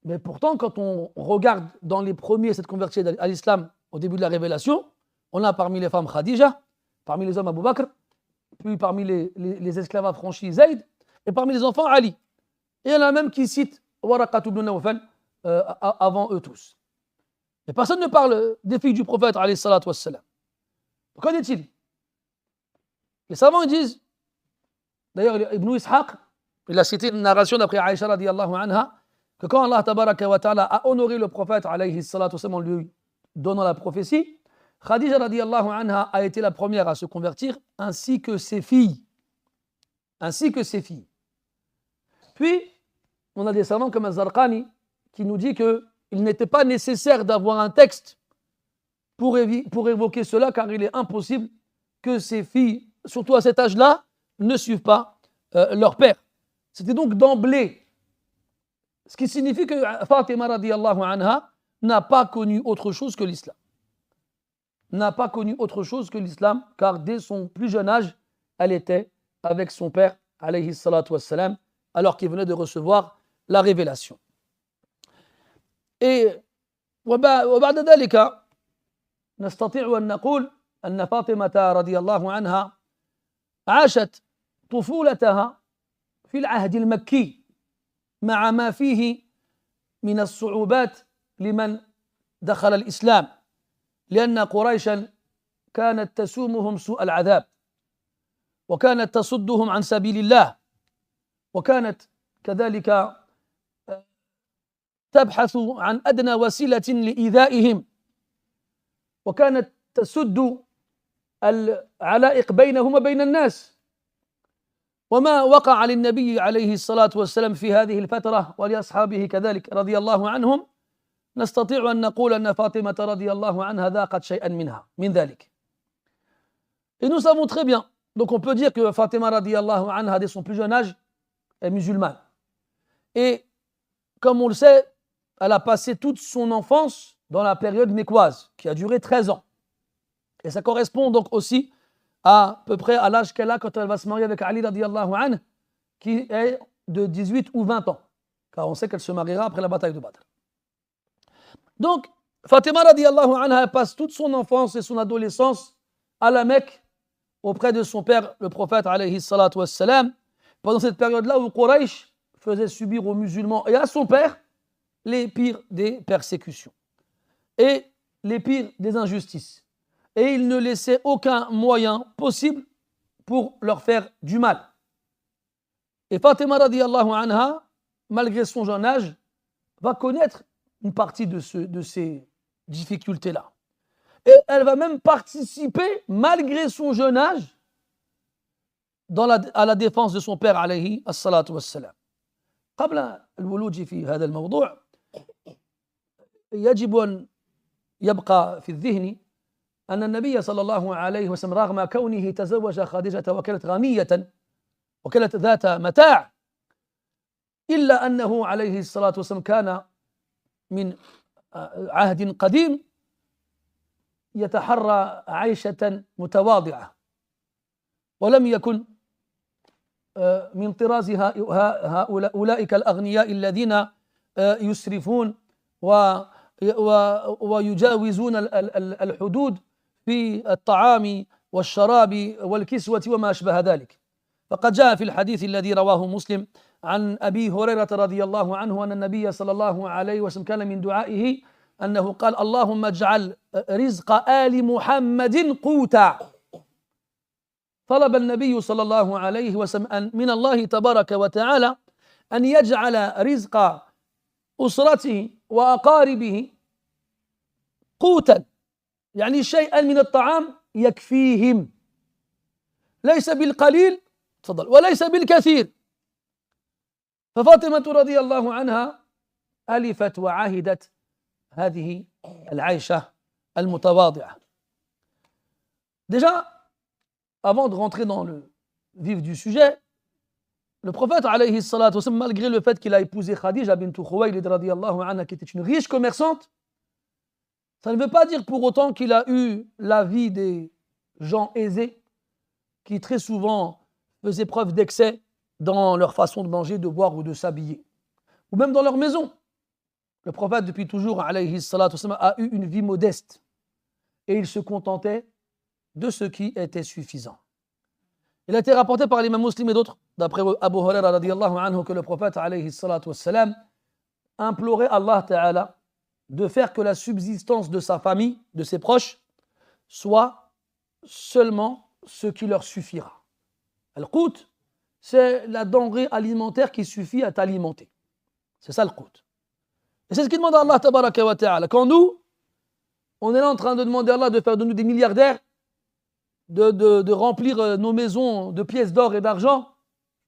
Mais pourtant, quand on regarde dans les premiers à s'être convertis à l'islam au début de la révélation, on a parmi les femmes Khadija, parmi les hommes Abu Bakr, puis parmi les esclaves affranchis Zayd, et parmi les enfants Ali. Et il y en a même qui citent Waraqat ibn Nawfal avant eux tous. Mais personne ne parle des filles du prophète alayhi salatu wassalam. Qu'en est-il? Les savants ils disent, d'ailleurs Ibn Ishaq, il a cité une narration d'après Aïcha radiyallahu anha, que quand Allah tabaraka wa ta'ala a honoré le prophète alayhi salatu wassalam en lui donnant la prophétie, Khadija radiyallahu anha a été la première à se convertir, ainsi que ses filles. Puis, on a des savants comme Az-Zarqani qui nous dit qu'il n'était pas nécessaire d'avoir un texte pour évoquer cela, car il est impossible que ces filles, surtout à cet âge-là, ne suivent pas leur père. C'était donc d'emblée. Ce qui signifie que Fatima radiyallahu anha n'a pas connu autre chose que l'islam. Car dès son plus jeune âge, elle était avec son père, alayhi salatu wassalam, alors qu'il venait de recevoir la révélation. Et وبعد ذلك نستطيع أن نقول أن فاطمة رضي الله عنها عاشت طفولتها في العهد المكي مع ما فيه من الصعوبات لمن دخل الإسلام، لأن قريشا كانت تسومهم سوء العذاب وكانت تصدهم عن سبيل الله، وكانت كذلك تبحث عن أدنى وسيلة لإيذائهم، وكانت تسد العلائق بينهم وبين الناس، وما وقع للنبي عليه الصلاة والسلام في هذه الفترة ولأصحابه كذلك رضي الله عنهم نستطيع أن نقول أن فاطمة رضي الله عنها ذاقت شيئا من ذلك. Et nous savons très bien, donc on peut dire que Fatima radiallahu anha dès son plus jeune âge est musulmane. Et comme on le sait, elle a passé toute son enfance dans la période mécoise qui a duré 13 ans. Et ça correspond donc aussi à peu près à l'âge qu'elle a quand elle va se marier avec Ali radiallahu anhu, qui est de 18 ou 20 ans. Car on sait qu'elle se mariera après la bataille de Badr. Donc, Fatima radiallahu anha passe toute son enfance et son adolescence à la Mecque auprès de son père, le prophète alayhi salatu wassalam, pendant cette période-là où Quraysh faisait subir aux musulmans et à son père les pires des persécutions et les pires des injustices. Et il ne laissait aucun moyen possible pour leur faire du mal. Et Fatima radiallahu anha, malgré son jeune âge, va connaître une partie de ces difficultés-là. Et elle va même participer, malgré son jeune âge, à la défense de son père, alayhi as-salatu was-salam. قبل الولوج في هذا الموضوع يجب أن يبقى في الذهن أن النبي صلى الله عليه وسلم رغم كونه تزوج خديجة وكانت غنية وكانت ذات متاع إلا أنه عليه الصلاة والسلام كان من عهد قديم يتحرى عيشة متواضعة ولم يكن من طراز أولئك الأغنياء الذين يسرفون ويجاوزون الحدود في الطعام والشراب والكسوة وما أشبه ذلك. فقد جاء في الحديث الذي رواه مسلم عن أبي هريرة رضي الله عنه أن النبي صلى الله عليه وسلم كان من دعائه أنه قال اللهم اجعل رزق آل محمد قوتا. طلب النبي صلى الله عليه وسلم من الله تبارك وتعالى أن يجعل رزق أسرته وأقاربه قوتا، يعني شيئا من الطعام يكفيهم، ليس بالقليل تفضل وليس بالكثير. ففاطمة رضي الله عنها ألفت وعهدت هذه العيشة المتواضعة. Déjà, avant de rentrer dans le vif du sujet, le prophète alayhi salatu wasallam, malgré le fait qu'il a épousé Khadija bint Khuwaylid radiyallahu anha, qui était une riche commerçante, ça ne veut pas dire pour autant qu'il a eu la vie des gens aisés qui très souvent faisaient preuve d'excès dans leur façon de manger, de boire ou de s'habiller, ou même dans leur maison. Le prophète depuis toujours alayhi salatu wasallam a eu une vie modeste et il se contentait de ce qui était suffisant. Il a été rapporté par l'imam Muslim et d'autres, d'après Abu Huraira radiyallahu anhu, que le prophète alayhi salatu wassalam implorait Allah Ta'ala de faire que la subsistance de sa famille, de ses proches, soit seulement ce qui leur suffira. Al-Qut, c'est la denrée alimentaire qui suffit à t'alimenter. C'est ça le Qut. Et c'est ce qu'il demande à Allah Tabaraka wa Ta'ala. Quand nous, on est là en train de demander à Allah de faire de nous des milliardaires, de remplir nos maisons de pièces d'or et d'argent.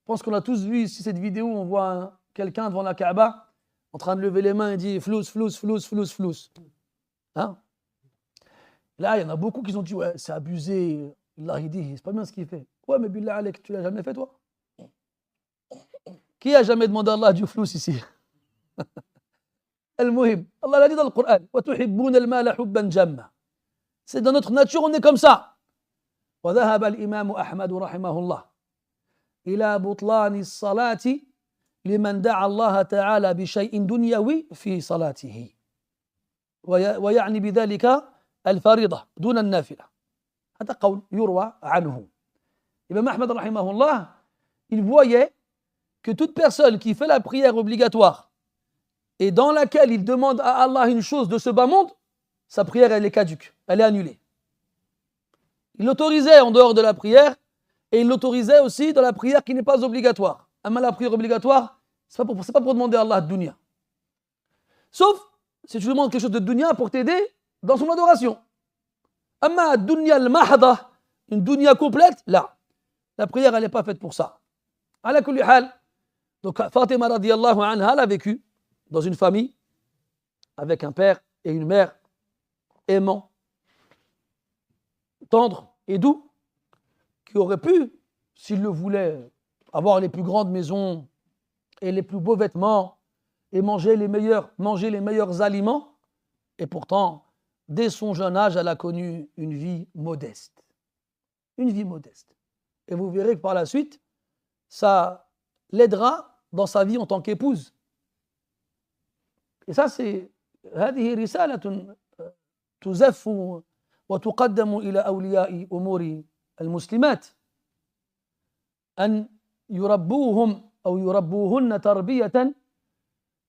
Je pense qu'on a tous vu ici cette vidéo où on voit quelqu'un devant la Kaaba en train de lever les mains et dit flous, flous, flous, flous, flous. Hein? Là, il y en a beaucoup qui ont dit ouais, c'est abusé. Allah, il dit, c'est pas bien ce qu'il fait. Ouais, mais billah alek, tu l'as jamais fait toi? Qui a jamais demandé à Allah du flous ici? Al-Muhim. Allah l'a dit dans le Coran. Wa tuhibbuna al-mala hubban jamma. C'est dans notre nature, on est comme ça. وذهب الإمام أحمد رحمه الله إلى بطلان الصلاة لمن دعا الله تعالى بشيء دنيوي في صلاته ويعني بذلك الفريضة دون النافلة. هذا قول يروى عنه. Imam Ahmad رحمه الله, il voyait que toute personne qui fait la prière obligatoire et dans laquelle il demande à Allah une chose de ce bas monde, sa prière elle est caduque, elle est annulée. Il l'autorisait en dehors de la prière et il l'autorisait aussi dans la prière qui n'est pas obligatoire. Mais la prière obligatoire, c'est pas pour demander à Allah de dunya. Sauf si tu demandes quelque chose de dunya pour t'aider dans son adoration. Amma dunya al-mahda, une dunya complète, là, la prière elle n'est pas faite pour ça. Ala kulli hal. Donc Fatima radiyallahu anha, elle a vécu dans une famille avec un père et une mère aimants, tendres et doux, qui auraient pu, s'ils le voulaient, avoir les plus grandes maisons et les plus beaux vêtements et manger les meilleurs aliments. Et pourtant, dès son jeune âge, elle a connu une vie modeste. Une vie modeste. Et vous verrez que par la suite, ça l'aidera dans sa vie en tant qu'épouse. Et ça, c'est هذه رسالة تزف وتقدم إلى أولياء أمور المسلمات أن يربوهم أو يربوهن تربية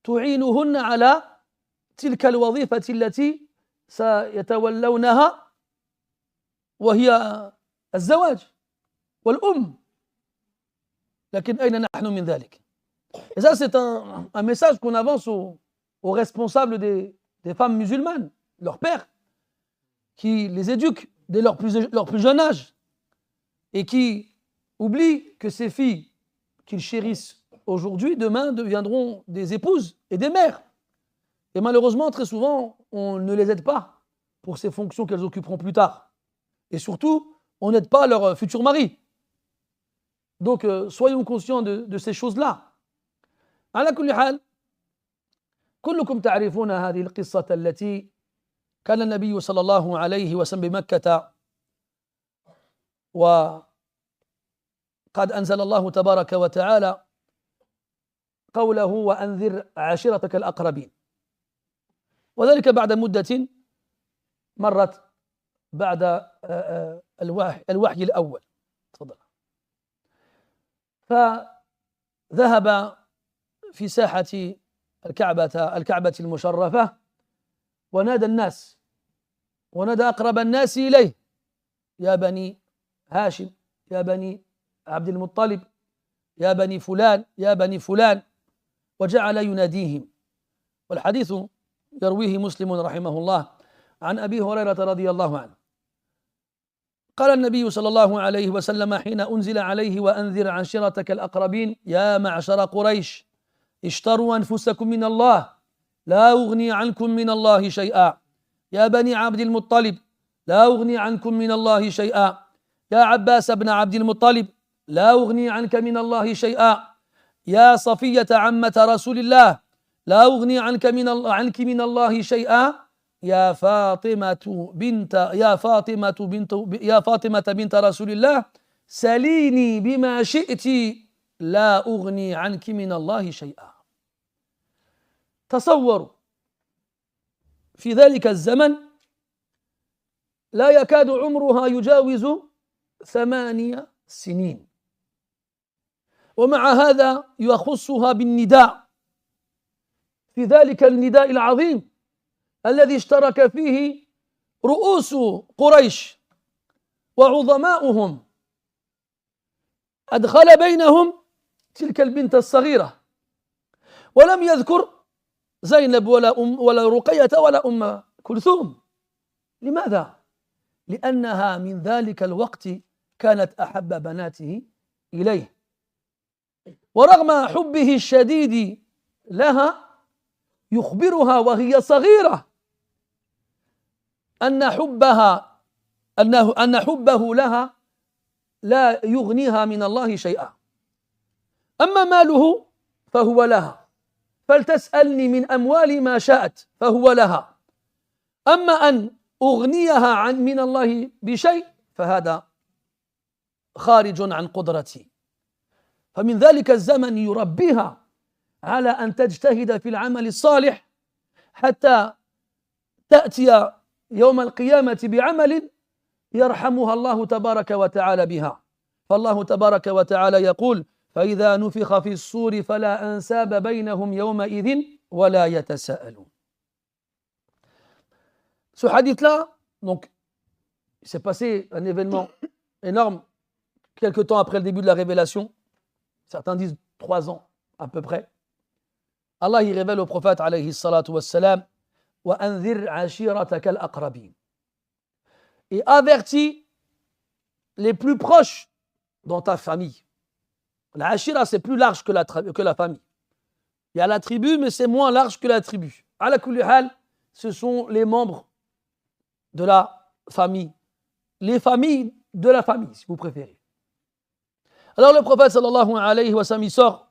تعينهن على تلك الوظيفة التي سيتولونها وهي الزواج والأم. لكن أين نحن من ذلك؟ Et ça, c'est un message qu'on avance aux responsables des femmes musulmanes, leurs pères, qui les éduquent dès leur plus jeune âge et qui oublient que ces filles qu'ils chérissent aujourd'hui, demain, deviendront des épouses et des mères. Et malheureusement, très souvent, on ne les aide pas pour ces fonctions qu'elles occuperont plus tard. Et surtout, on n'aide pas leur futur mari. Donc, soyons conscients de ces choses-là. على كل حال كلكم تعرفون هذه القصة التي كان النبي صلى الله عليه وسلم بمكة وقد أنزل الله تبارك وتعالى قوله وأنذر عشيرتك الأقربين، وذلك بعد مدة مرت بعد الوحي الأول. تفضل. فذهب في ساحة الكعبة المشرفة ونادى الناس، ونادى أقرب الناس إليه: يا بني هاشم، يا بني عبد المطلب، يا بني فلان، يا بني فلان، وجعل يناديهم. والحديث يرويه مسلم رحمه الله عن أبي هريرة رضي الله عنه قال النبي صلى الله عليه وسلم حين أنزل عليه وأنذر عشيرتك الأقربين: يا معشر قريش اشتروا أنفسكم من الله لا أغني عنكم من الله شيئا، يا بني عبد المطلب لا أغني عنكم من الله شيئا، يا عباس بن عبد المطلب لا أغني عنك من الله شيئا، يا صفية عمة رسول الله لا أغني عنك من الله شيئا، يا فاطمة بنت رسول الله سليني بما شئت لا أغني عنك من الله شيئا. تصوروا في ذلك الزمن لا يكاد عمرها يجاوز 8 سنين، ومع هذا يخصها بالنداء في ذلك النداء العظيم الذي اشترك فيه رؤوس قريش وعظماؤهم، أدخل بينهم تلك البنت الصغيرة، ولم يذكر زينب ولا رقية ولا أم كلثوم. لماذا؟ لأنها من ذلك الوقت كانت أحب بناته إليه، ورغم حبه الشديد لها يخبرها وهي صغيرة أن حبه لها لا يغنيها من الله شيئا. أما ماله فهو لها، فلتسألني من أموالي ما شاءت فهو لها، أما أن أغنيها من الله بشيء فهذا خارج عن قدرتي. فمن ذلك الزمن يربيها على أن تجتهد في العمل الصالح حتى تأتي يوم القيامة بعمل يرحمها الله تبارك وتعالى بها. فالله تبارك وتعالى يقول: فإذا نفخ في الصور فلا أنساب بينهم يومئذ ولا يتساءلون. Ce hadith-là, donc, il s'est passé un événement énorme quelques temps après le début de la révélation. Certains disent 3 ans à peu près. Allah y révèle au prophète alayhi salatu wassalam: wa anzir ashirataka al-aqrabin, et avertis les plus proches dans ta famille. La ashira, c'est plus large que la famille. Il y a la tribu, mais c'est moins large que la tribu. Ala kulli hal, ce sont les membres de la famille. Les familles de la famille, si vous préférez. Alors le prophète sallallahu alayhi wa sallam, il sort,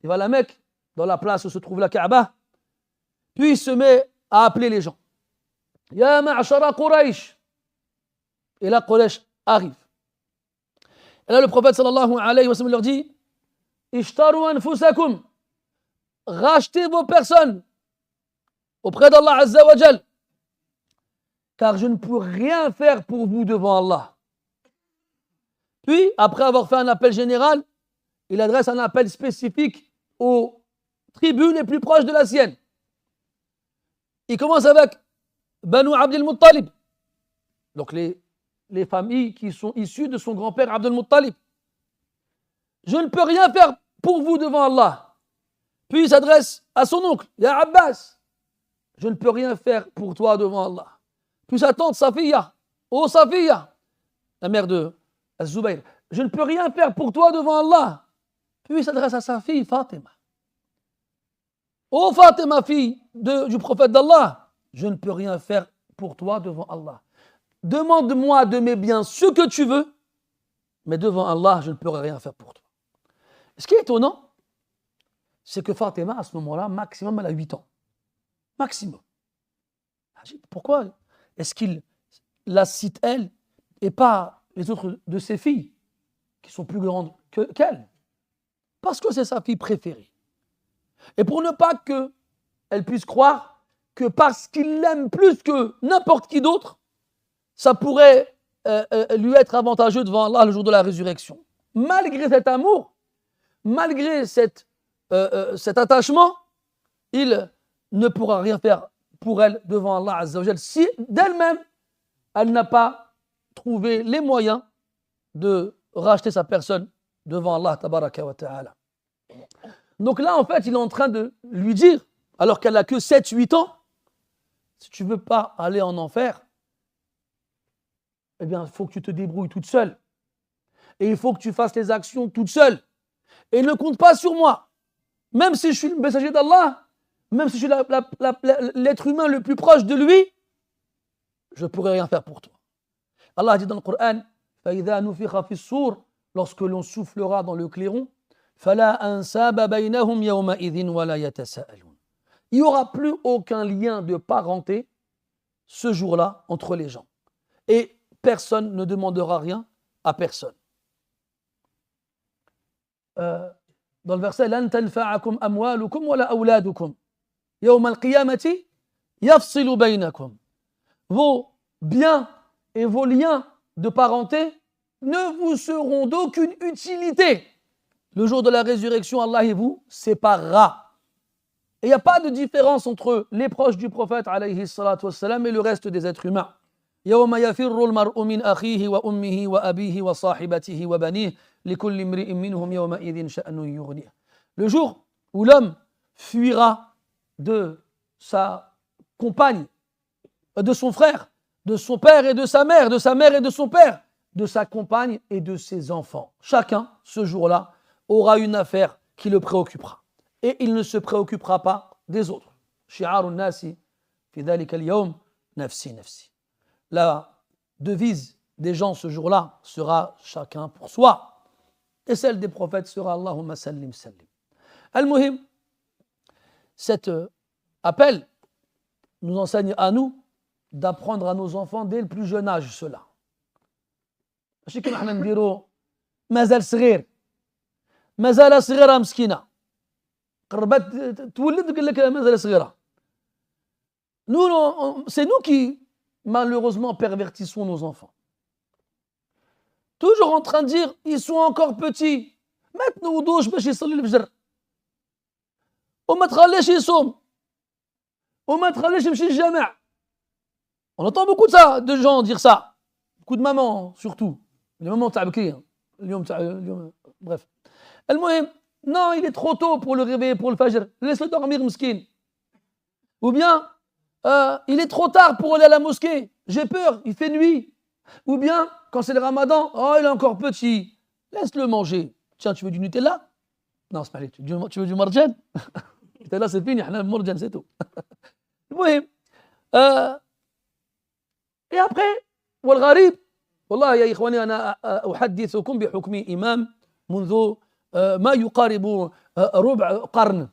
il va à la Mecque, dans la place où se trouve la Kaaba, puis il se met à appeler les gens. Ya ma'ashara Quraysh. Et là, Quraysh arrive. Et là, le prophète sallallahu alayhi wa sallam leur dit, Ishtaru anfusakum. Rachetez vos personnes auprès d'Allah Azza wa Jal, car je ne peux rien faire pour vous devant Allah. Puis, après avoir fait un appel général, il adresse un appel spécifique aux tribus les plus proches de la sienne. Il commence avec Banu Abdul Muttalib, donc les familles qui sont issues de son grand-père Abdul Muttalib. Je ne peux rien faire pour vous devant Allah. Puis il s'adresse à son oncle, Ya Abbas, je ne peux rien faire pour toi devant Allah. Puis sa tante Safiya, oh Safiya, la mère de Az-Zubayr, je ne peux rien faire pour toi devant Allah. Puis il s'adresse à sa fille Fatima. Oh Fatima, fille du prophète d'Allah, je ne peux rien faire pour toi devant Allah. Demande-moi de mes biens ce que tu veux, mais devant Allah, je ne pourrai rien faire pour toi. Ce qui est étonnant, c'est que Fatima, à ce moment-là, maximum, elle a 8 ans. Maximum. Pourquoi est-ce qu'il la cite, elle, et pas les autres de ses filles, qui sont plus grandes qu'elle? Parce que c'est sa fille préférée. Et pour ne pas qu'elle puisse croire que parce qu'il l'aime plus que n'importe qui d'autre, ça pourrait lui être avantageux devant Allah le jour de la résurrection. Malgré cet amour, malgré cet attachement, il ne pourra rien faire pour elle devant Allah Azza wa Jal si d'elle-même, elle n'a pas trouvé les moyens de racheter sa personne devant Allah Tabaraka wa Ta'ala. Donc là, en fait, il est en train de lui dire, alors qu'elle n'a que 7-8 ans, si tu ne veux pas aller en enfer, eh bien, il faut que tu te débrouilles toute seule. Et il faut que tu fasses les actions toute seule. Et ne compte pas sur moi. Même si je suis le messager d'Allah, même si je suis l'être humain le plus proche de lui, je ne pourrai rien faire pour toi. Allah dit dans le Coran, فَإِذَا نُفِخَ فِي الصُّورِ, lorsque l'on soufflera dans le clairon, فَلَا أَنْسَابَ بَيْنَهُمْ يَوْمَئِذٍ وَلَا يَتَسَاءَلُونَ. Il n'y aura plus aucun lien de parenté ce jour-là entre les gens. Et personne ne demandera rien à personne. Dans le verset, لَن تَنْفَعَكُمْ أَمْوَالُكُمْ وَلَا أَوْلَادُكُمْ يَوْمَ الْقِيَامَةِ يَفْصِلُ بَيْنَكُمْ. Vos biens et vos liens de parenté ne vous seront d'aucune utilité. Le jour de la résurrection, Allah et vous séparera. Et il n'y a pas de différence entre les proches du prophète alayhi salatu wassalam et le reste des êtres humains. يوم يفر المرء من أخيه وأمه وأبيه وصاحبته وبنيه لكل امرئ منهم يومئذ شأن يغنيه. Le jour où l'homme fuira de sa compagne, de son frère, de son père et de sa mère et de son père, de sa compagne et de ses enfants. Chacun, ce jour-là, aura une affaire qui le préoccupera. Et il ne se préoccupera pas des autres. Shi'arun nasi fi dhalika al-yawm nafsi nafsi. La devise des gens ce jour-là sera chacun pour soi. Et celle des prophètes sera Allahumma sallim sallim. Al-Muhim, cet appel nous enseigne à nous d'apprendre à nos enfants dès le plus jeune âge cela. ماشي كيما حنا نديرو مازال صغير مازال صغيره مسكينه قربت تولد قال لك مازال صغيره. C'est nous qui malheureusement pervertissons nos enfants. Toujours en train de dire ils sont encore petits. ما تنوضوش باش يصلي الفجر. وما تخليش يصوم. وما تخليش يمشي للجامع. On entend beaucoup de gens dire ça. Beaucoup de mamans surtout. Les mamans تاع بكري. اليوم bref. المهم, non, il est trop tôt pour le réveiller pour le fajr. Laisse-le dormir, miskin. Ou bien, il est trop tard pour aller à la mosquée. J'ai peur, il fait nuit. Ou bien, quand c'est le ramadan, oh, il est encore petit. Laisse-le manger. tiens, tu veux du Nutella? Non, c'est pas allé. Tu veux du marjan? Nutella, c'est fini, le marjan, c'est tout. المهم et après والغريب والله يا إخواني أنا أحدثكم بحكم إمام منذ ما يقارب ربع قرن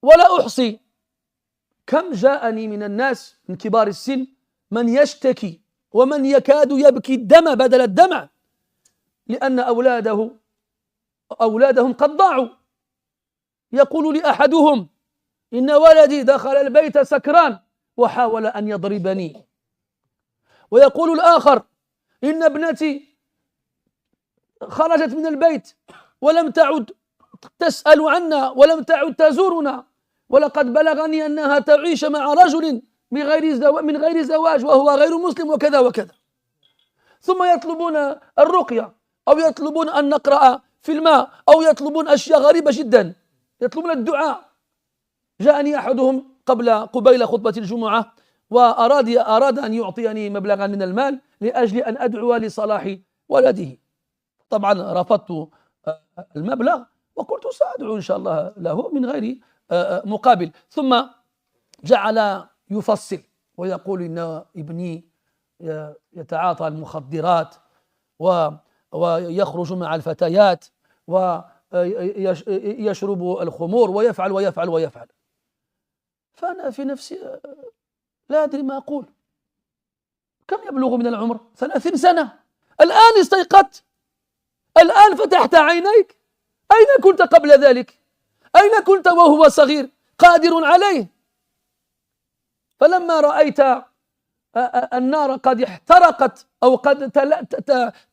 ولا أحصي كم جاءني من الناس من كبار السن من يشتكي ومن يكاد يبكي الدم بدل الدمع لأن أولادهم قد ضاعوا. يقول لي أحدهم إن ولدي دخل البيت سكران وحاول أن يضربني. ويقول الآخر إن ابنتي خرجت من البيت ولم تعد تسأل عنا ولم تعد تزورنا ولقد بلغني أنها تعيش مع رجل من غير زواج وهو غير مسلم وكذا وكذا. ثم يطلبون الرقية أو يطلبون أن نقرأ في الماء أو يطلبون أشياء غريبة جدا، يطلبون الدعاء. جاءني أحدهم قبيل خطبة الجمعة وأراد أن يعطيني مبلغا من المال لأجل أن أدعو لصلاح ولده. طبعا رفضت المبلغ وقلت سأدعو إن شاء الله له من غير مقابل. ثم جعل يفصل ويقول إن ابني يتعاطى المخدرات ويخرج مع الفتيات ويشرب الخمور ويفعل ويفعل ويفعل. فأنا في نفسي لا أدري ما أقول. كم يبلغ من العمر؟ 30 سنة. الآن استيقظت، الآن فتحت عينيك. أين كنت قبل ذلك؟ أين كنت وهو صغير قادر عليه؟ فلما رأيت النار قد احترقت أو قد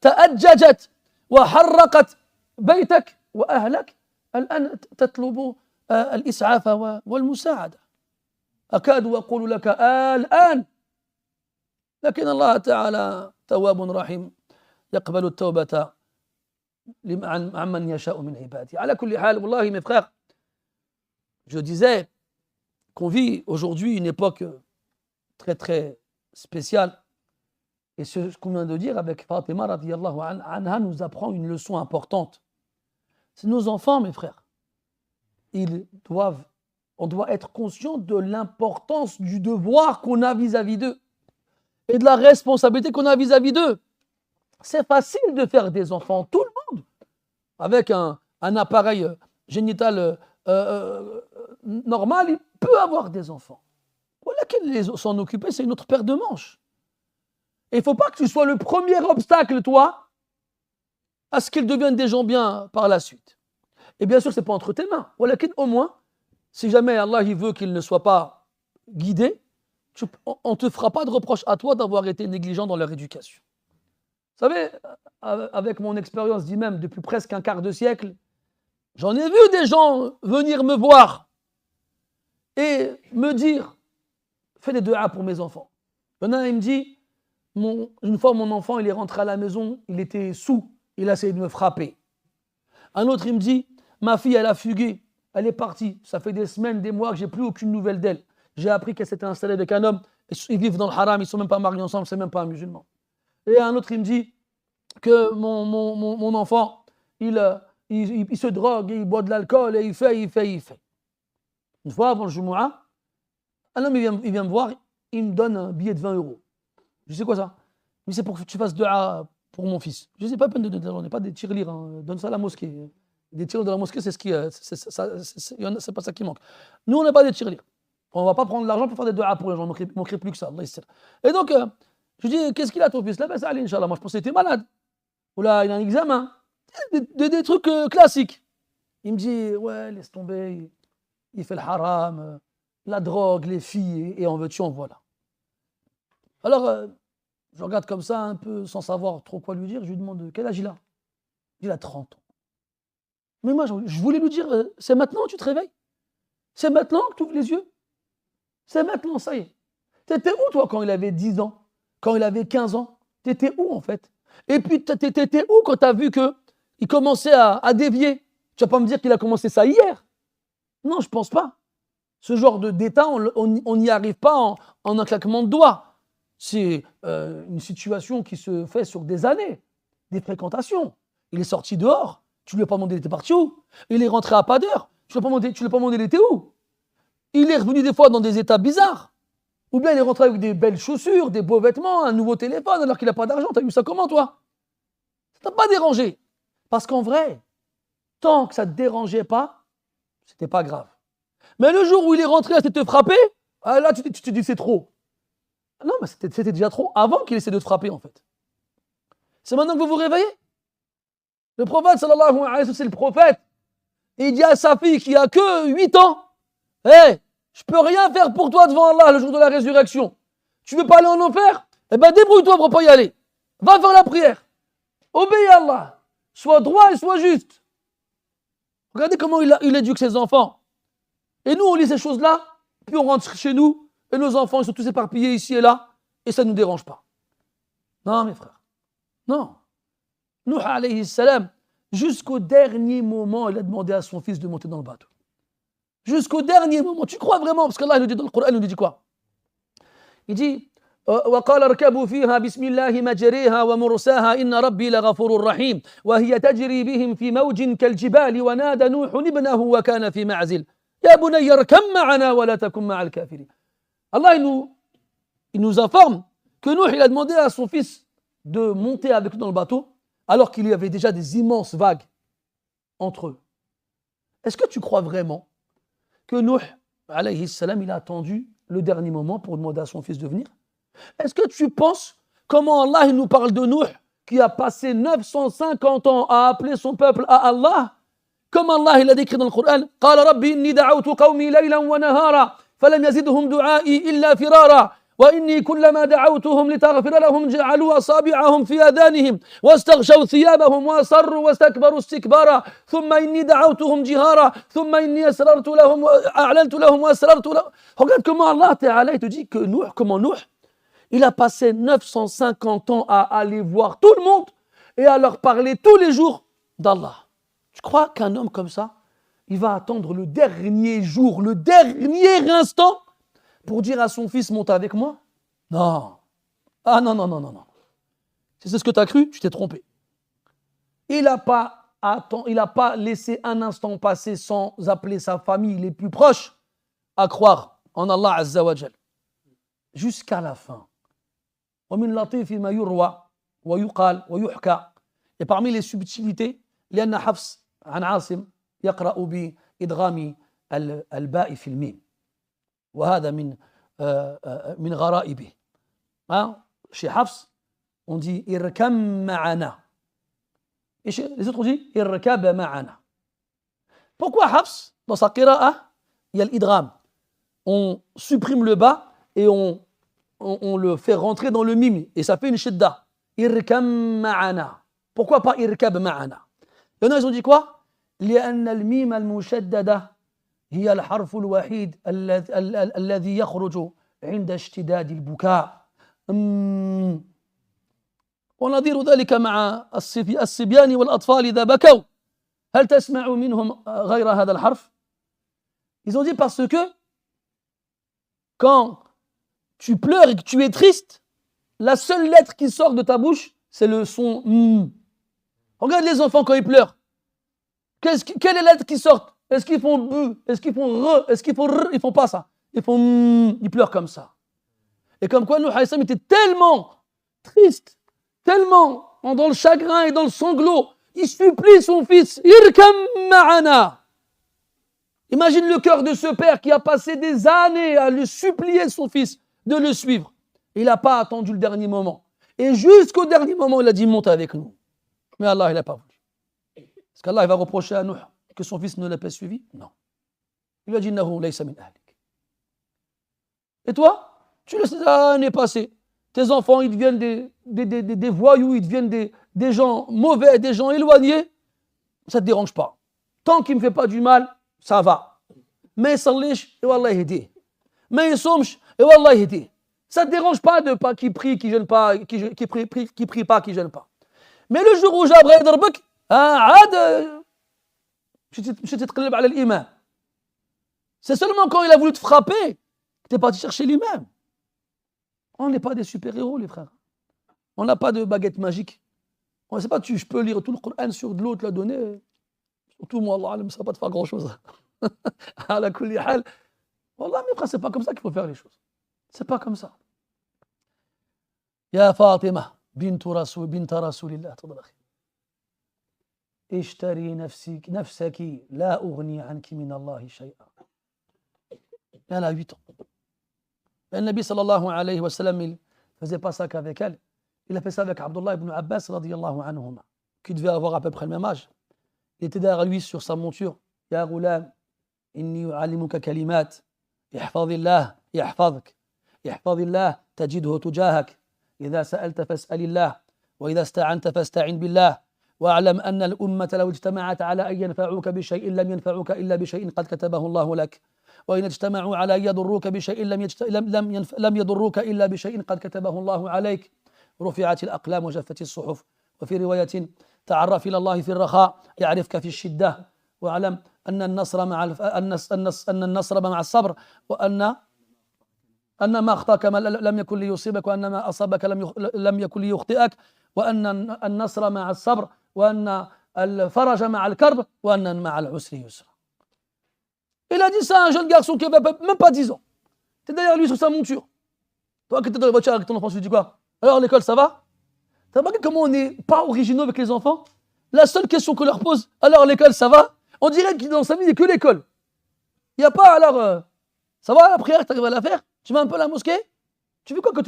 تأججت وحرقت بيتك وأهلك، الآن تطلب الإسعاف والمساعدة. أكاد أقول لك الآن، لكن الله تعالى تواب رحيم يقبل التوبة عمن يشاء من عباده. على كل حال والله mes frères, je disais qu'on vit aujourd'hui une époque très très spéciale, et ce qu'on vient de dire avec Fatima radiyallahu anha nous apprend une leçon importante. C'est nos enfants, mes frères, on doit être conscient de l'importance du devoir qu'on a vis-à-vis d'eux et de la responsabilité qu'on a vis-à-vis d'eux. C'est facile de faire des enfants, tout le monde, avec un appareil génital normal, il peut avoir des enfants. Voilà s'en occuper, c'est une autre paire de manches. Et il ne faut pas que tu sois le premier obstacle, toi, à ce qu'ils deviennent des gens bien par la suite. Et bien sûr, ce n'est pas entre tes mains. Voilà, au moins, si jamais Allah il veut qu'ils ne soient pas guidés, on ne te fera pas de reproche à toi d'avoir été négligent dans leur éducation. Vous savez, avec mon expérience d'imam depuis presque un quart de siècle, j'en ai vu des gens venir me voir et me dire « Fais des du'a pour mes enfants ». Il y en a un, il me dit « Une fois mon enfant, il est rentré à la maison, il était saoul, il a essayé de me frapper ». Un autre, il me dit « Ma fille, elle a fugué, elle est partie, ça fait des semaines, des mois que j'ai plus aucune nouvelle d'elle. J'ai appris qu'elle s'était installée avec un homme, ils vivent dans le haram, ils ne sont même pas mariés ensemble, c'est même pas un musulman. » Et un autre, il me dit que mon enfant, il se drogue, il boit de l'alcool, et il fait. Une fois avant le Jumu'ah, un homme il vient me voir, il me donne un billet de 20 €. Je sais quoi ça? Mais c'est pour que tu fasses dua pour mon fils. Je ne sais pas peine de donner, on n'est pas des tirelires, hein. Donne ça à la mosquée. Des tirelires de la mosquée, c'est c'est pas ça qui manque. Nous, on n'est pas des tirelires. On ne va pas prendre l'argent pour faire des du'a pour les gens, il ne manquerait plus que ça. Allah. Et donc, je dis, qu'est-ce qu'il a ton fils? Là, ben ça allait, Inch'Allah. Moi, je pensais qu'il était malade. Ou là, il a un examen. Des trucs classiques. Il me dit, ouais, laisse tomber, il fait le haram, la drogue, les filles, et en veux-tu, en voilà. Alors, je regarde comme ça, un peu sans savoir trop quoi lui dire, je lui demande, quel âge il a? Il a 30 ans. Mais moi, je voulais lui dire, c'est maintenant que tu te réveilles? C'est maintenant que tu ouvres les yeux? C'est maintenant, ça y est. T'étais où, toi, quand il avait 10 ans? Quand il avait 15 ans? T'étais où, en fait? Et puis, t'étais où quand t'as vu qu'il commençait à dévier? Tu vas pas me dire qu'il a commencé ça hier? Non, je pense pas. Ce genre d'état, on n'y arrive pas en un claquement de doigts. C'est une situation qui se fait sur des années, des fréquentations. Il est sorti dehors. Tu lui as pas demandé, il était parti où? Il est rentré à pas d'heure. Tu lui as pas demandé, il était où? Il est revenu des fois dans des états bizarres. Ou bien il est rentré avec des belles chaussures, des beaux vêtements, un nouveau téléphone alors qu'il n'a pas d'argent. T'as vu ça comment, toi? Ça t'a pas dérangé. Parce qu'en vrai, tant que ça ne te dérangeait pas, c'était pas grave. Mais le jour où il est rentré à te frapper, là tu te dis c'est trop. Non, mais c'était déjà trop avant qu'il essaie de te frapper en fait. C'est maintenant que vous vous réveillez. Le prophète sallallahu alayhi wa sallam, c'est le prophète. Et il dit à sa fille qui a que 8 ans, hé, je peux rien faire pour toi devant Allah le jour de la résurrection. Tu veux pas aller en enfer? Eh ben débrouille-toi pour pas y aller. Va faire la prière. Obéis à Allah. Sois droit et sois juste. Regardez comment il éduque ses enfants. Et nous, on lit ces choses-là, puis on rentre chez nous, et nos enfants, ils sont tous éparpillés ici et là, et ça ne nous dérange pas. Non, mes frères. Non. Nuh alayhi salam, jusqu'au dernier moment, il a demandé à son fils de monter dans le bateau. Jusqu'au dernier moment. Tu crois vraiment? Parce qu'Allah nous dit dans le Coran, il nous dit quoi? Il dit وقال اركبوا فيها بسم الله مجريها ومرساها إن ربي لغفور رحيم وهي تجري بهم في موج كالجبال ونادى نوح ابنه وكان في معزل يا بني اركب معنا ولا تكن مع الكافرين. Allah il nous informe que Nuh il a demandé à son fils de monter avec lui dans le bateau alors qu'il y avait déjà des immenses vagues entre eux. Est-ce que tu crois vraiment que Nuh alayhi salam il a attendu le dernier moment pour demander à son fils de venir? Est-ce que tu penses comment Allah il nous parle de Nuh qui a passé 950 ans à appeler son peuple à Allah? Comme Allah il a décrit dans le Coran, قال ربي إني دعوت قومي ليلا ونهارا فلم يزدهم دعائي إلا فرارا وإني كلما دعوتهم لتغفر لهم جعلوا أصابعهم في آذانهم واستغشوا ثيابهم وأصروا واستكبروا استكبارا ثم إني دعوتهم جهارا ثم إني أسررت لهم أعلنت لهم وأسررت لهم. Regarde comment Allah Ta'ala te dit que Nuh, comment Nuh il a passé 950 ans à aller voir tout le monde et à leur parler tous les jours d'Allah. Tu crois qu'un homme comme ça, il va attendre le dernier jour, le dernier instant pour dire à son fils, monte avec moi? Non. Ah non, non, non, non, non. Si c'est ce que tu as cru, tu t'es trompé. Il n'a pas laissé un instant passer sans appeler sa famille les plus proches à croire en Allah Azza wa Jal. Jusqu'à la fin. ومن لطيف ما يروى ويقال ويحكى. Et parmi les subtilités, لأن حفص عن عاصم يقرأ بإدغام الباء في الميم وهذا من غرائبه. Chez Hafs, on dit irkam ma'ana. Et chez les autres, on dit irkab ma'ana. Pourquoi Hafs, dans sa qira'a, il y a l'idgham? On supprime le bas et on le fait rentrer dans le mim et ça fait une shidda. Irkam ma'ana. Pourquoi pas irkab ma'ana? Il y en a, ils ont dit quoi? لأن الميم المشددة هي الحرف الوحيد الذي يخرج عند اشتداد البكاء. ونظير ذلك مع الصبيان والأطفال إذا بكوا هل تسمع منهم غير هذا الحرف? Ils ont dit parce que quand tu pleures et que tu es triste, la seule lettre qui sort de ta bouche, c'est le son. Regarde les enfants quand ils pleurent. Quelle est la lettre qui sort? Est-ce qu'ils font bu? Est-ce qu'ils font re? Est-ce qu'ils font r? Ils font pas ça. Ils pleurent comme ça. Et comme quoi, Nuh alayhi salam était tellement triste, tellement dans le chagrin et dans le sanglot, il supplie son fils. Irkam ma'ana. Imagine le cœur de ce père qui a passé des années à lui supplier son fils de le suivre. Il n'a pas attendu le dernier moment. Et jusqu'au dernier moment, il a dit monte avec nous. Mais Allah, il n'a pas voulu. Est-ce qu'Allah va reprocher à Nuh que son fils ne l'a pas suivi? Non. Il lui a dit innahu laysa min ahlik. Et toi, tu laisses les années passer. Tes enfants, ils deviennent des voyous, ils deviennent des gens mauvais, des gens éloignés. Ça ne te dérange pas. Tant qu'il ne me fait pas du mal, ça va. Mais sallish, et wallah yahdi. Mais somch, et wallah yahdi. Ça ne te dérange pas de pas qui prie, qui jeûne pas, qui prie pas, qui jeûne pas. Mais le jour où Jabra yadrbek, c'est seulement quand il a voulu te frapper que tu es parti chercher l'imam. On n'est pas des super-héros, les frères. On n'a pas de baguette magique. On ne sait pas, je peux lire tout le Coran sur de l'eau, te la donner. Surtout moi, Allah, ça ne va pas te faire grand-chose. À la kulli hal. Wallah, mais frère, c'est pas comme ça qu'il faut faire les choses. C'est pas comme ça. Ya Fatima, bint Rasulillah, اشتري نفسك لا أغني عنك من الله شيئا. Elle a 8 ans. Et le Nabi sallallahu alayhi wa sallam, il ne faisait pas ça qu'avec elle. Il a fait ça avec Abdullah ibn Abbas radiyallahu anhuma, qui devait avoir à peu près le même âge. Il était derrière lui sur sa monture. Ya ghulam, inni u'allimuka kalimat. Ihfazillah, yahfazk. Ihfazillah, tajidhu tujahak. إذا سألت فاسأل الله وإذا استعنت فاستعن بالله واعلم أن الأمة لو اجتمعت على أن ينفعوك بشيء لم ينفعوك إلا بشيء قد كتبه الله لك وإن اجتمعوا على أن يضروك بشيء لم يضروك إلا بشيء قد كتبه الله عليك رفعت الأقلام وجفت الصحف وفي رواية تعرف إلى الله في الرخاء يعرفك في الشدة واعلم أن النصر مع الصبر وأن ما أخطاك لم يكن ليصيبك وأن ما أصابك لم يكن ليخطئك وأن النصر مع الصبر وأن الفرج مع الكرب وأن مع العسر يسرا. Il a dit ça à un jeune garçon qui n'avait même pas 10 ans. Tu es derrière lui sur sa monture. Toi qui es dans la voiture avec ton enfant, tu dis quoi? Alors l'école, ça va? Tu as remarqué comment on n'est pas originaux avec les enfants? La seule question qu'on leur pose, alors l'école, ça va? On dirait que dans sa vie, il n'y a que l'école. Il n'y a pas alors, ça va la prière, tu arrives à la faire? Tu vas un peu à la mosquée? Tu fais quoi quand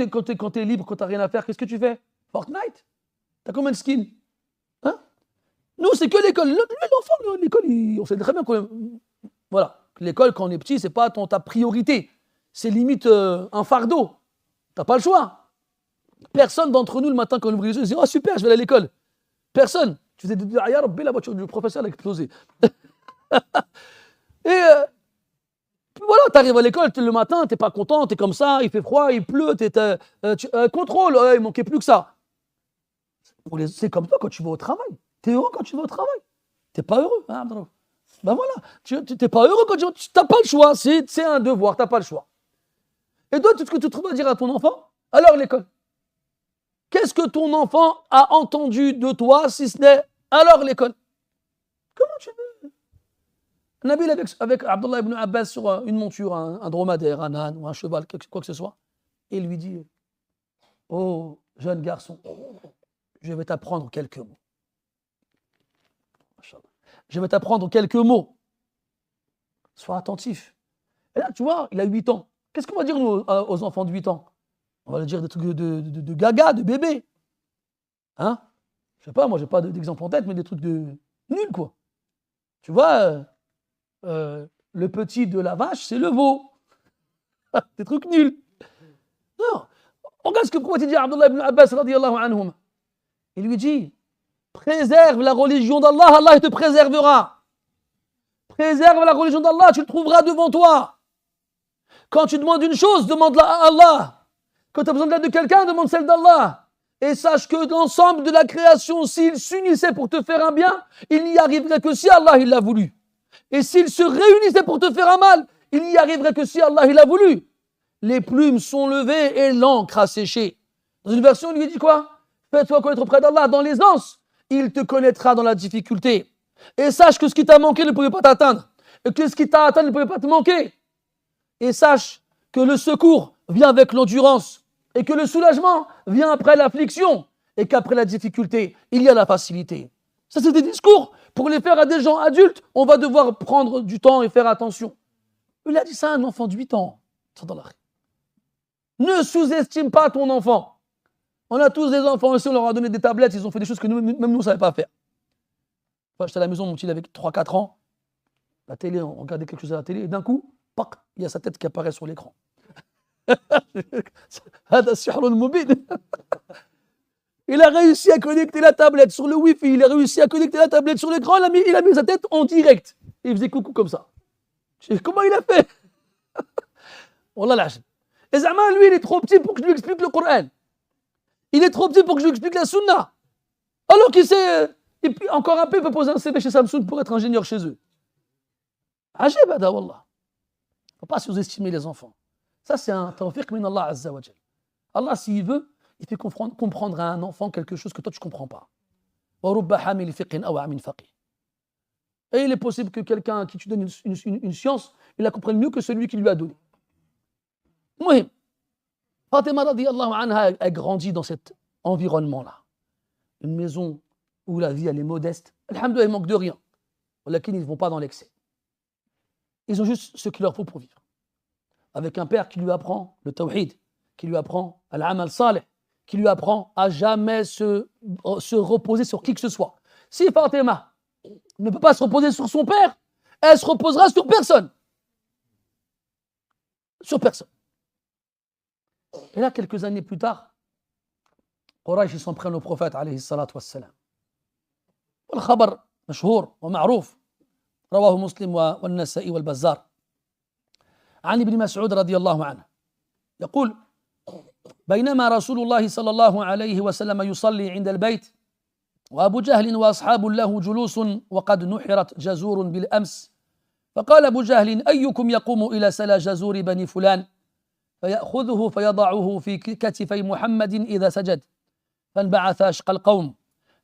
tu es libre, quand tu n'as rien à faire? Qu'est-ce que tu fais? Fortnite? Tu as combien de skins? Hein? Nous, c'est que l'école. L'enfant, l'école, on sait très bien que voilà, l'école, quand on est petit, c'est pas ta priorité. C'est limite un fardeau. Tu n'as pas le choix. Personne d'entre nous, le matin, quand on ouvre les yeux, dit « Oh super, je vais aller à l'école. » Personne. Tu faisais « Ya Rabbi, la voiture du professeur a explosé. » Et voilà, tu arrives à l'école le matin, tu n'es pas content, tu es comme ça, il fait froid, il pleut, contrôle, il manquait plus que ça. C'est comme toi quand tu vas au travail. Tu es heureux quand tu vas au travail. Tu n'es pas heureux. Hein, ben voilà, tu n'es pas heureux quand tu n'as pas le choix. C'est un devoir, tu n'as pas le choix. Et toi, tout ce que tu trouves à dire à ton enfant, alors l'école. Qu'est-ce que ton enfant a entendu de toi si ce n'est alors l'école? Comment tu veux? Nabil avec Abdullah ibn Abbas sur une monture, un dromadaire, un âne ou un cheval, quoi que ce soit, et il lui dit « Oh, jeune garçon, je vais t'apprendre quelques mots. Je vais t'apprendre quelques mots. Sois attentif. » Et là, tu vois, il a 8 ans. Qu'est-ce qu'on va dire nous, aux enfants de 8 ans? On va leur dire des trucs de gaga, de bébé. Hein? Je sais pas, moi, j'ai pas d'exemple en tête, mais des trucs de nuls, quoi. Tu vois, le petit de la vache, c'est le veau. Des trucs nuls. Non. Regarde ce que prophète dit à Abdullah ibn Abbas radiyallahu anhum. Il lui dit, préserve la religion d'Allah, Allah te préservera. Préserve la religion d'Allah, tu le trouveras devant toi. Quand tu demandes une chose, demande-la à Allah. Quand tu as besoin de l'aide de quelqu'un, demande celle d'Allah. Et sache que l'ensemble de la création, s'il s'unissait pour te faire un bien, il n'y arriverait que si Allah il l'a voulu. Et s'il se réunissait pour te faire un mal, il n'y arriverait que si Allah il a voulu. Les plumes sont levées et l'encre a séché. Dans une version, il lui dit quoi? Fais-toi connaître auprès d'Allah dans l'aisance. Il te connaîtra dans la difficulté. Et sache que ce qui t'a manqué ne pouvait pas t'atteindre. Et que ce qui t'a atteint ne pouvait pas te manquer. Et sache que le secours vient avec l'endurance. Et que le soulagement vient après l'affliction. Et qu'après la difficulté, il y a la facilité. Ça, c'est des discours. Pour les faire à des gens adultes, on va devoir prendre du temps et faire attention. Il a dit ça à un enfant de 8 ans. Ne sous-estime pas ton enfant. On a tous des enfants aussi, on leur a donné des tablettes, ils ont fait des choses que même nous, on ne savait pas faire. Enfin, j'étais à la maison, mon petit avait 3-4 ans. La télé, on regardait quelque chose à la télé, et d'un coup, pac, il y a sa tête qui apparaît sur l'écran. Il a réussi à connecter la tablette sur le Wi-Fi, il a réussi à connecter la tablette sur l'écran, il a mis sa tête en direct. Et il faisait coucou comme ça. Comment il a fait? Wallah l'achid. Et Zaman, lui, il est trop petit pour que je lui explique le Coran. Il est trop petit pour que je lui explique la Sunna. Alors qu'il sait, encore un peu, il peut poser un CV chez Samsung pour être ingénieur chez eux. Ajib, wallah. Il ne faut pas sous-estimer les enfants. Ça, c'est un tawfiq min Allah Azza wa Jal. Allah, s'il veut, il fait comprendre à un enfant quelque chose que toi, tu ne comprends pas. وَرُبَّ حَامِلِ فِقْهٍ أَوْعَى مِنْ فَقِيهٍ. Et il est possible que quelqu'un à qui tu donnes une science, il la comprenne mieux que celui qui lui a donné. Muhim. Fatima radiallahu anha a grandi dans cet environnement-là. Une maison où la vie elle est modeste. Alhamdoulilah, il manque de rien. Ils ne vont pas dans l'excès. Ils ont juste ce qu'il leur faut pour vivre. Avec un père qui lui apprend le tawhid, qui lui apprend al-amal salih, qui lui apprend à jamais se reposer sur qui que ce soit. Si Fatima ne peut pas se reposer sur son père, elle se reposera sur personne. Sur personne. Et là, quelques années plus tard, Quraysh s'en prennent au prophète alayhi salatu wassalam. والخبر مشهور ومعروف رواه مسلم والنسائي والبزار عن ابن مسعود رضي الله عنه يقول بينما رسول الله صلى الله عليه وسلم يصلي عند البيت وأبو جهل وأصحاب له جلوس وقد نحرت جزور بالأمس فقال أبو جهل أيكم يقوم إلى سلا جزور بني فلان فيأخذه فيضعه في كتفي محمد إذا سجد فانبعث أشقى القوم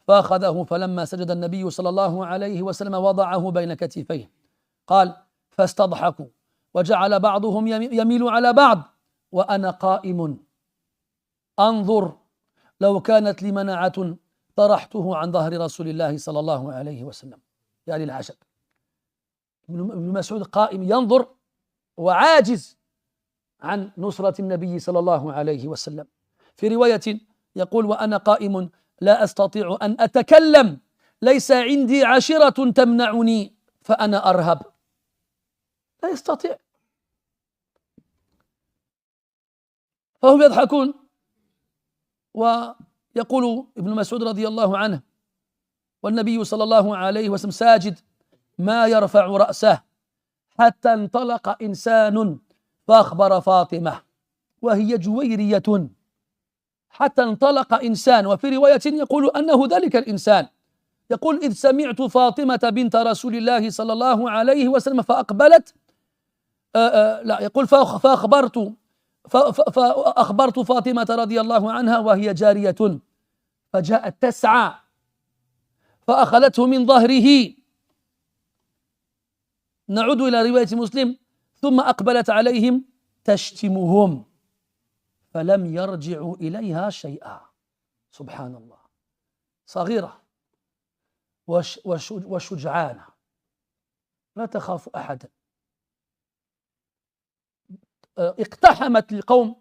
فأخذه فلما سجد النبي صلى الله عليه وسلم وضعه بين كتفيه قال فاستضحكوا وجعل بعضهم يميل على بعض وأنا قائم أنظر لو كانت لي منعة طرحته عن ظهر رسول الله صلى الله عليه وسلم. يعني العجب، ابن مسعود قائم ينظر وعاجز عن نصرة النبي صلى الله عليه وسلم. في رواية يقول وأنا قائم لا أستطيع أن أتكلم ليس عندي عشرة تمنعني فأنا أرهب. لا يستطيع. فهم يضحكون ويقول ابن مسعود رضي الله عنه والنبي صلى الله عليه وسلم ساجد ما يرفع رأسه حتى انطلق إنسان فأخبر فاطمة وهي جويرية حتى انطلق إنسان. وفي رواية يقول أنه ذلك الإنسان يقول إذ سمعت فاطمة بنت رسول الله صلى الله عليه وسلم فأقبلت لا يقول فأخبرت فاطمة رضي الله عنها وهي جارية فجاءت تسعى فأخذته من ظهره. نعود إلى رواية مسلم ثم أقبلت عليهم تشتمهم فلم يرجعوا إليها شيئا. سبحان الله. صغيرة وشجعانة لا تخاف أحدا. اقتحمت القوم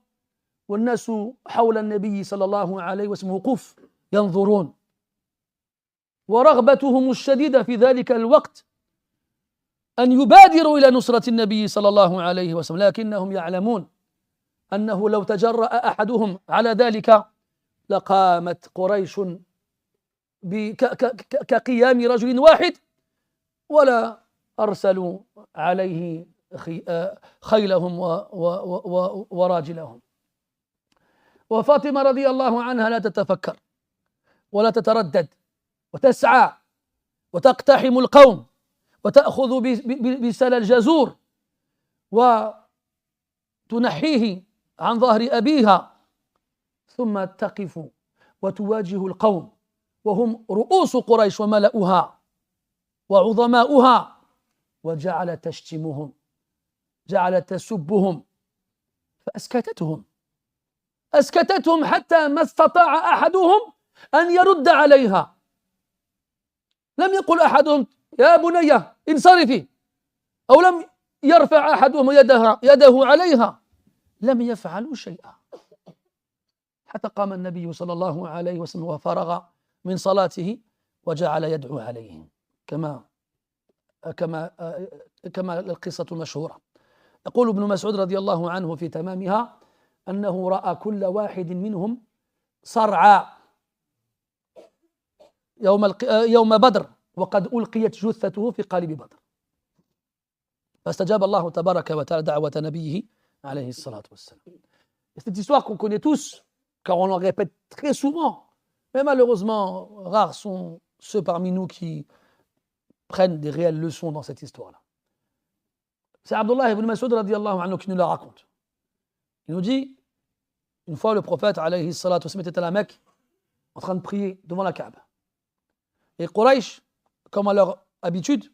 والناس حول النبي صلى الله عليه وسلم وقوف ينظرون ورغبتهم الشديدة في ذلك الوقت أن يبادروا إلى نصرة النبي صلى الله عليه وسلم، لكنهم يعلمون أنه لو تجرأ أحدهم على ذلك لقامت قريش كقيام رجل واحد ولا أرسلوا عليه خيلهم وراجلهم. وفاطمة رضي الله عنها لا تتفكر ولا تتردد وتسعى وتقتحم القوم وتأخذ بسلى الجزور وتنحيه عن ظهر أبيها ثم تقف وتواجه القوم وهم رؤوس قريش وملأها وعظماؤها وجعلت تشتمهم جعلت تسبهم فأسكتتهم حتى ما استطاع أحدهم أن يرد عليها. لم يقل أحدهم يا بني انصرفي أو لم يرفع أحدهم يده عليها. لم يفعلوا شيئا حتى قام النبي صلى الله عليه وسلم وفرغ من صلاته وجعل يدعو عليهم كما القصة المشهورة. يقول ابن مسعود رضي الله عنه في تمامها أنه رأى كل واحد منهم صرعى يوم بدر وقد ألقيت جثته في قالب بدر فاستجاب الله تبارك وتعالى دعوة نبيه عليه الصلاة والسلام. Cette histoire qu'on connaît tous, car on la répète très souvent, mais malheureusement, rares sont ceux parmi nous qui prennent des réelles leçons dans cette histoire-là. C'est Abdullah ibn Mas'ud radiallahu anhu qui nous la raconte. Il nous dit, une fois le prophète alayhi salatu wassalam était à la Mecque en train de prier devant la Kaaba. Et Quraysh, comme à leur habitude,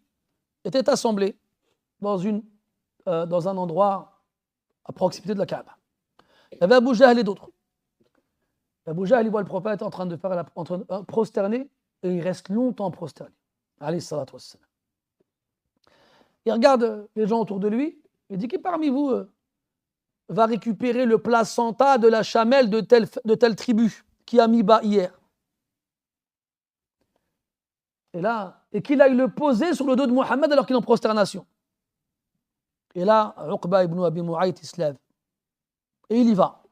étaient assemblés dans un endroit à proximité de la Kaaba. Il y avait Abu Jahl et d'autres. Abu Jahl, il voit le prophète en train de prosterner, et il reste longtemps prosterné. Alayhi salatu wassalam. Il regarde les gens autour de lui, il dit qui parmi vous va récupérer le placenta de la chamelle de telle tribu qui a mis bas hier. Et qu'il aille le poser sur le dos de Mohammed alors qu'il est en prosternation. Et là, Uqba ibn Abi Mu'ayt, il se lève. Et il y va.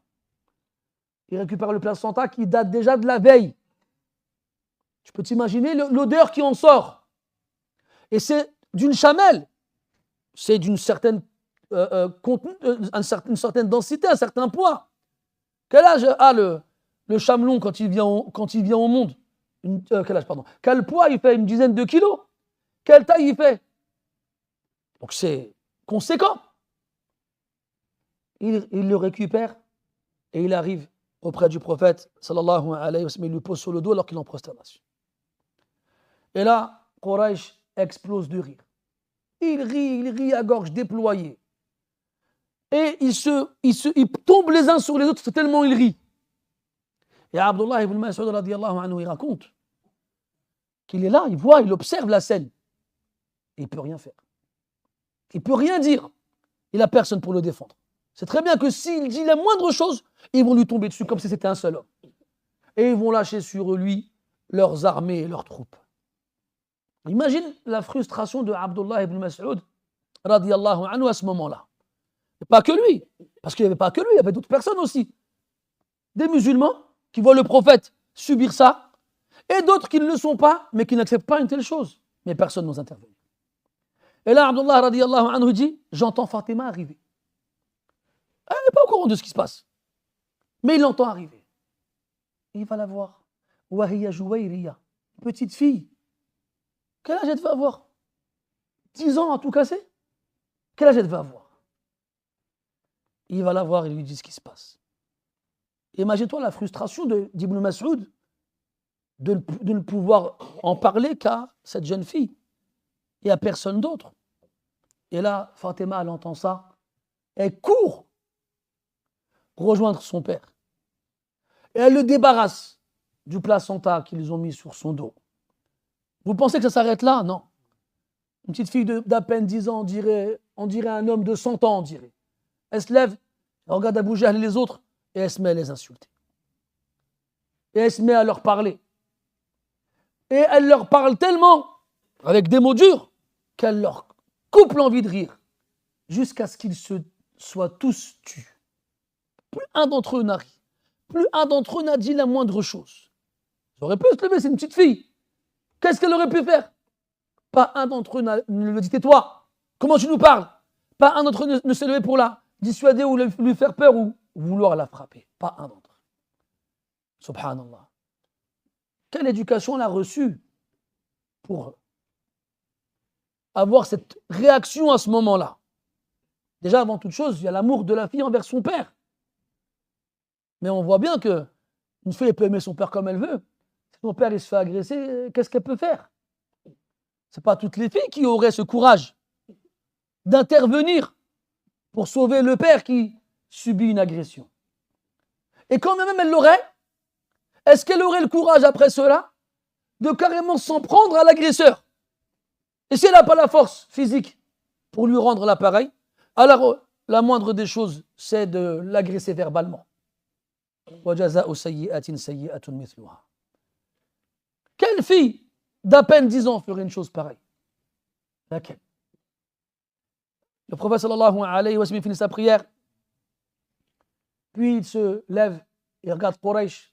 Il récupère le placenta qui date déjà de la veille. Tu peux t'imaginer l'odeur qui en sort. Et c'est d'une chamelle. C'est d'une certaine une certaine densité, un certain poids. Quel âge a le chamelon quand il vient au monde? Quel âge, pardon? Quel poids il fait? Une dizaine de kilos? Quelle taille il fait? Donc c'est conséquent. Il le récupère et il arrive auprès du prophète sallallahu alayhi wa sallam, il lui pose sur le dos alors qu'il est en prosternation. Et là, Quraysh explose de rire. Il rit à gorge déployée. Et ils tombent les uns sur les autres tellement ils rient. Et Abdullah ibn Mas'ud radiyallahu anhu, il raconte qu'il est là, il voit, il observe la scène. Et il ne peut rien faire. Il ne peut rien dire. Il n'a personne pour le défendre. C'est très bien que s'il dit la moindre chose, ils vont lui tomber dessus comme si c'était un seul homme. Et ils vont lâcher sur lui leurs armées et leurs troupes. Imagine la frustration de Abdullah ibn Mas'ud radiyallahu anhu à ce moment-là. Et pas que lui, parce qu'il n'y avait pas que lui, il y avait d'autres personnes aussi. Des musulmans qui voient le prophète subir ça, et d'autres qui ne le sont pas, mais qui n'acceptent pas une telle chose. Mais personne n'ose intervenir. Et là, Abdullah radiyallahu anhu dit, j'entends Fatima arriver. Elle n'est pas au courant de ce qui se passe. Mais il l'entend arriver. Et il va la voir. Wahiya Jouayriya, petite fille. Quel âge elle devait avoir? 10 ans à tout casser? Quel âge elle devait avoir? Il va la voir et lui dit ce qui se passe. Imagine-toi la frustration d'Ibn Mas'ud de ne pouvoir en parler qu'à cette jeune fille et à personne d'autre. Et là, Fatima, elle entend ça, elle court rejoindre son père. Et elle le débarrasse du placenta qu'ils ont mis sur son dos. Vous pensez que ça s'arrête là? Non. Une petite fille d'à peine 10 ans, on dirait un homme de 100 ans, on dirait. Elle se lève, elle regarde Abu Jahl et les autres, et elle se met à les insulter. Et elle se met à leur parler. Et elle leur parle tellement, avec des mots durs, qu'elle leur coupe l'envie de rire, jusqu'à ce qu'ils se soient tous tus. Plus un d'entre eux n'a ri. Plus un d'entre eux n'a dit la moindre chose. Ça aurait pu se lever, c'est une petite fille. Qu'est-ce qu'elle aurait pu faire? Pas un d'entre eux ne lui dit tais-toi. Comment tu nous parles? Pas un d'entre eux ne s'est levé pour la dissuader ou lui faire peur ou vouloir la frapper. Pas un d'entre eux. Subhanallah. Quelle éducation elle a reçue pour avoir cette réaction à ce moment-là? Déjà, avant toute chose, il y a l'amour de la fille envers son père. Mais on voit bien qu'une fille peut aimer son père comme elle veut. Si son père il se fait agresser, qu'est-ce qu'elle peut faire? Ce n'est pas toutes les filles qui auraient ce courage d'intervenir pour sauver le père qui subit une agression. Et quand même elle l'aurait, est-ce qu'elle aurait le courage après cela de carrément s'en prendre à l'agresseur? Et si elle n'a pas la force physique pour lui rendre l'appareil, alors la moindre des choses, c'est de l'agresser verbalement. Quelle fille d'à peine 10 ans ferait une chose pareille? Laquelle? Le prophète sallallahu alayhi wa sallam finit sa prière, puis il se lève, il regarde Quraysh,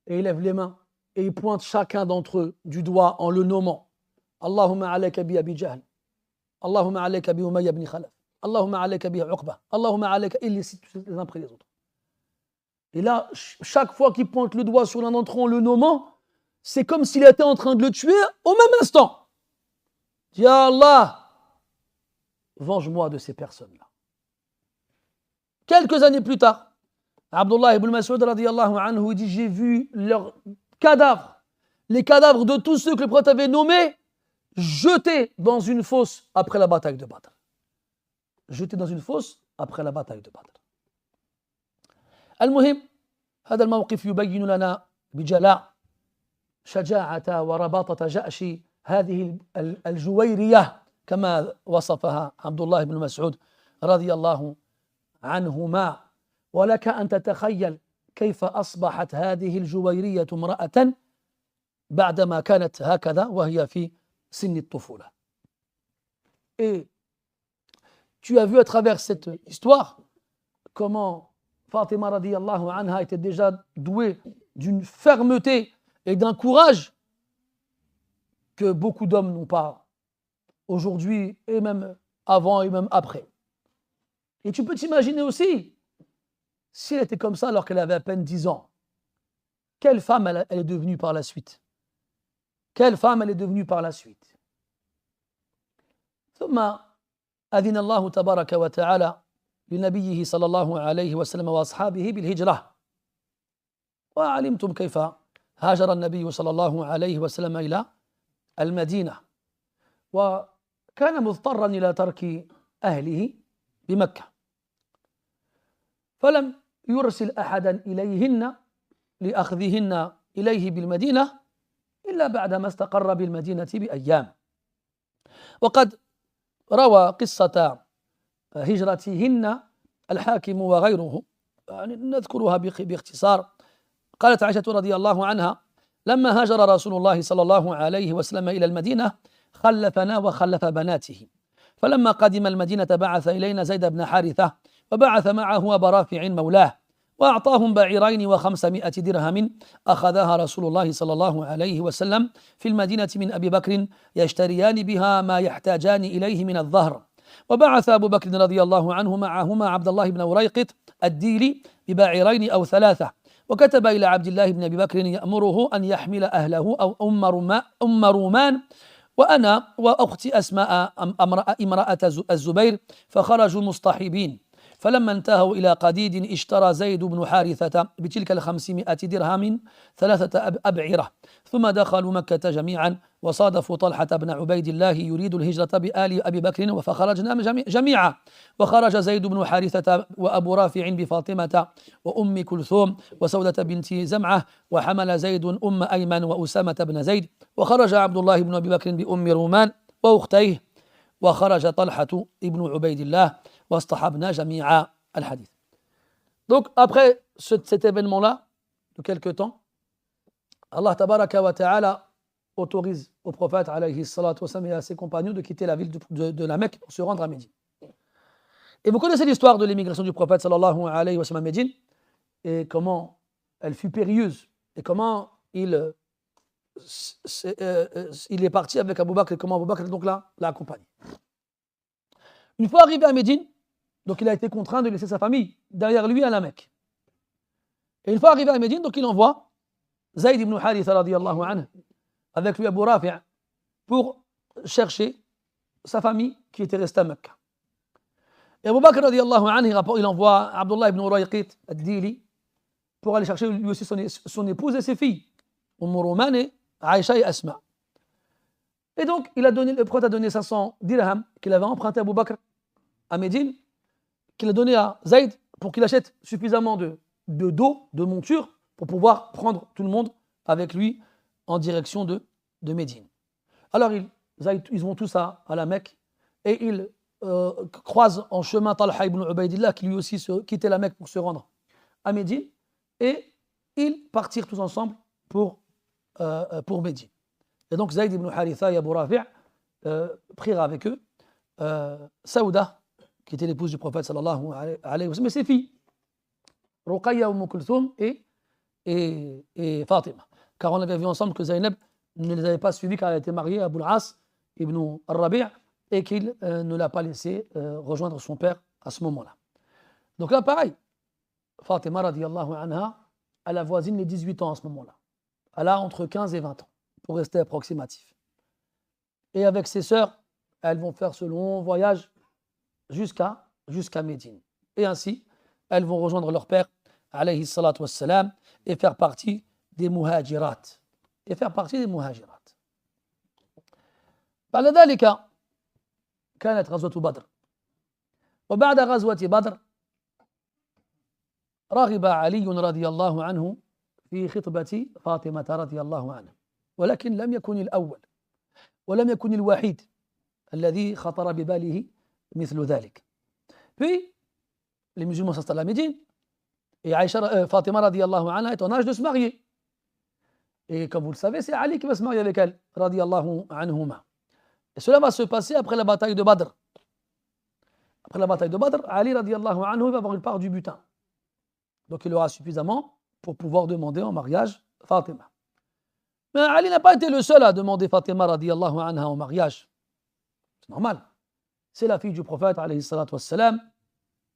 et il lève les mains, et il pointe chacun d'entre eux du doigt en le nommant. Allahumma alayka bi Abi Jahl, Allahumma alayka bi Umayya ibn Khalaf, Allahumma alayka bi Uqba, Allahumma alayka, il les cite les uns après les autres. Et là, chaque fois qu'il pointe le doigt sur l'un d'entre eux en le nommant, c'est comme s'il était en train de le tuer au même instant. Ya Allah, venge-moi de ces personnes-là. Quelques années plus tard, Abdullah ibn Mas'ud radiyallahu anhu dit, j'ai vu leurs cadavres les cadavres de tous ceux que le prophète avait nommés, jetés dans une fosse après la bataille de Badr. Jetés dans une fosse après la bataille de Badr. المهم هذا الموقف يبين لنا بجلاء شجاعة ورباطة جأش هذه الجويرية كما وصفها عبد الله بن مسعود رضي الله عنهما. ولك أن تتخيل كيف أصبحت هذه الجويرية امرأة بعدما كانت هكذا وهي في سن الطفولة. Et tu as vu à travers cette histoire comment Fatima radiyallahu anha était déjà douée d'une fermeté et d'un courage que beaucoup d'hommes n'ont pas aujourd'hui et même avant et même après. Et tu peux t'imaginer aussi, si elle était comme ça alors qu'elle avait à peine 10 ans, quelle femme elle est devenue par la suite? Quelle femme elle est devenue par la suite? ثم أذن الله تبارك وتعالى لنبيه صلى الله عليه وسلم وأصحابه بالهجرة. وعلمتم كيف هاجر النبي صلى الله عليه وسلم إلى المدينة، وكان مضطرا إلى ترك أهله بمكة، فلم يرسل أحدا إليهن لأخذهن إليه بالمدينة إلا بعدما استقر بالمدينة بأيام. وقد روى قصة هجرتهن الحاكم وغيره، يعني نذكرها باختصار. قالت عائشة رضي الله عنها: لما هاجر رسول الله صلى الله عليه وسلم إلى المدينة خلفنا وخلف بناته، فلما قدم المدينة بعث إلينا زيد بن حارثة وبعث معه أبا رافع مولاه، وأعطاهم بعيرين و500 درهم أخذها رسول الله صلى الله عليه وسلم في المدينة من أبي بكر يشتريان بها ما يحتاجان إليه من الظهر. وبعث أبو بكر رضي الله عنه معهما عبد الله بن وريقط الديلي ببعيرين أو 3، وكتب إلى عبد الله بن أبي بكر يأمره أن يحمل أهله أو أم رومان وأنا وأختي أسماء امرأة الزبير، فخرجوا مصطحبين. فلما انتهوا إلى قديد اشترى زيد بن حارثة بتلك 500 درهم 3 أبعرة، ثم دخلوا مكة جميعا وصادفوا طلحة بن عبيد الله يريد الهجرة بآل أبي بكر فخرجنا جميعا. وخرج زيد بن حارثة وأبو رافع بفاطمة وأم كلثوم وسودة بنت زمعة، وحمل زيد أم أيمن وأسامة بن زيد، وخرج عبد الله بن أبي بكر بأم رومان وأختيه، وخرج طلحة ابن عبيد الله واصطحبنا جميعا الحديث. Donc après cet événement-là de quelque temps, Allah tabaraka wa ta'ala autorise au prophète alayhi salatu wa sallam et à ses compagnons de quitter la ville de la Mecque pour se rendre à Médine. Et vous connaissez l'histoire de l'émigration du prophète sallallahu alayhi wa sallam à Médine et comment elle fut périlleuse et comment il est parti avec Abu Bakr et comment Abu Bakr donc l'a accompagné. Une fois arrivé à Médine, donc il a été contraint de laisser sa famille derrière lui à la Mecque. Et une fois arrivé à Médine, donc il envoie Zayd ibn Haritha radiyallahu anhu avec lui Abu Rafi' pour chercher sa famille qui était restée à Mecque. Et Abu Bakr radiyallahu anhu, il envoie Abdullah ibn Urayqit ad-Dili pour aller chercher lui aussi son épouse et ses filles, Roman et Aïcha et Asma. Et donc le prophète a donné 500 dirhams qu'il avait emprunté à Abu Bakr à Médine, qu'il a donné à Zayd pour qu'il achète suffisamment de dos, de monture, pour pouvoir prendre tout le monde avec lui en direction de Médine. Alors ils vont tous à la Mecque et ils croisent en chemin Talha ibn Ubaydillah qui lui aussi quittait la Mecque pour se rendre à Médine, et ils partirent tous ensemble pour Médine. Et donc Zayd ibn Haritha et Abu Rafi' prirent avec eux Saouda, qui était l'épouse du prophète sallallahu alayhi wa sallam, et ses filles, Ruqayya, Umm Kulthum et Fatima. Car on avait vu ensemble que Zaynab ne les avait pas suivis car elle était mariée à Abu al-As ibn al-Rabi' et qu'il ne l'a pas laissé rejoindre son père à ce moment-là. Donc là, pareil, Fatima radiyallahu anha, elle avoisine les 18 ans à ce moment-là. Elle a entre 15 et 20 ans, pour rester approximatif. Et avec ses sœurs, elles vont faire ce long voyage jusqu'à Médine. Et ainsi, elles vont rejoindre leur père, alayhi salatu wassalam, et faire partie des muhajirat. et faire partie des muhajirat. بعد ذلك كانت غزوة بدر وبعد غزوة بدر رغب علي رضي الله عنه في خطبة فاطمة رضي الله عنها ولكن لم يكن الأول ولم يكن الوحيد الذي خطر بباله مثل ذلك. Puis les musulmans s'installent à Médine et Fatima radiallahu anha est en âge de se marier. Et comme vous le savez, c'est Ali qui va se marier avec elle, radiallahu anhuma. Et cela va se passer après la bataille de Badr. Après la bataille de Badr, Ali radiallahu anhu va avoir une part du butin. Donc il aura suffisamment pour pouvoir demander en mariage Fatima. Mais Ali n'a pas été le seul à demander Fatima radiallahu anha en mariage. C'est normal. C'est la fille du prophète alayhi salatu wassalam.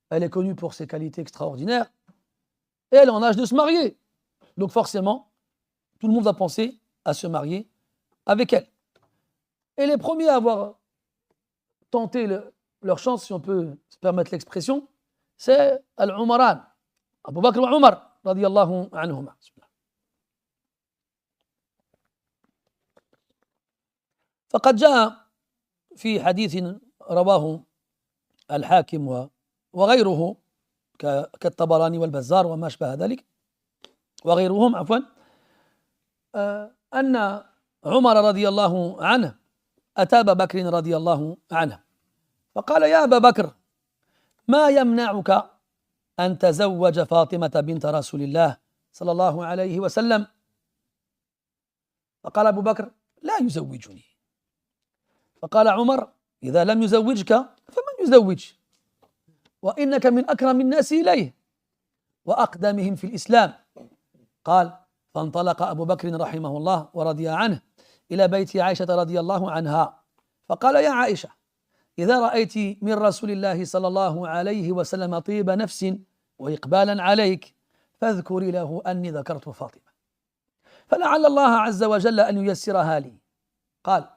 Elle est connue pour ses qualités extraordinaires. Et elle est en âge de se marier. Donc forcément, tout le monde va penser à se marier avec elle. Et les premiers à avoir tenté leur chance, si on peut se permettre l'expression, c'est Al-Umaran, Abu Bakr wa Umar, radiyallahu anhuma. فقد جاء في حديث رواه الحاكم وغيره كالطبراني والبزار وما أشبه ذلك وغيرهم عفوا أن عمر رضي الله عنه أتى أبا بكر رضي الله عنه فقال يا أبا بكر ما يمنعك أن تزوج فاطمة بنت رسول الله صلى الله عليه وسلم فقال أبو بكر لا يزوجني فقال عمر إذا لم يزوجك فمن يزوج وإنك من أكرم الناس إليه وأقدمهم في الإسلام قال فانطلق أبو بكر رحمه الله ورضي عنه إلى بيت عائشة رضي الله عنها فقال يا عائشة إذا رأيت من رسول الله صلى الله عليه وسلم طيب نفس وإقبالا عليك فاذكري له أني ذكرت فاطمة فلعل الله عز وجل أن ييسرها لي قال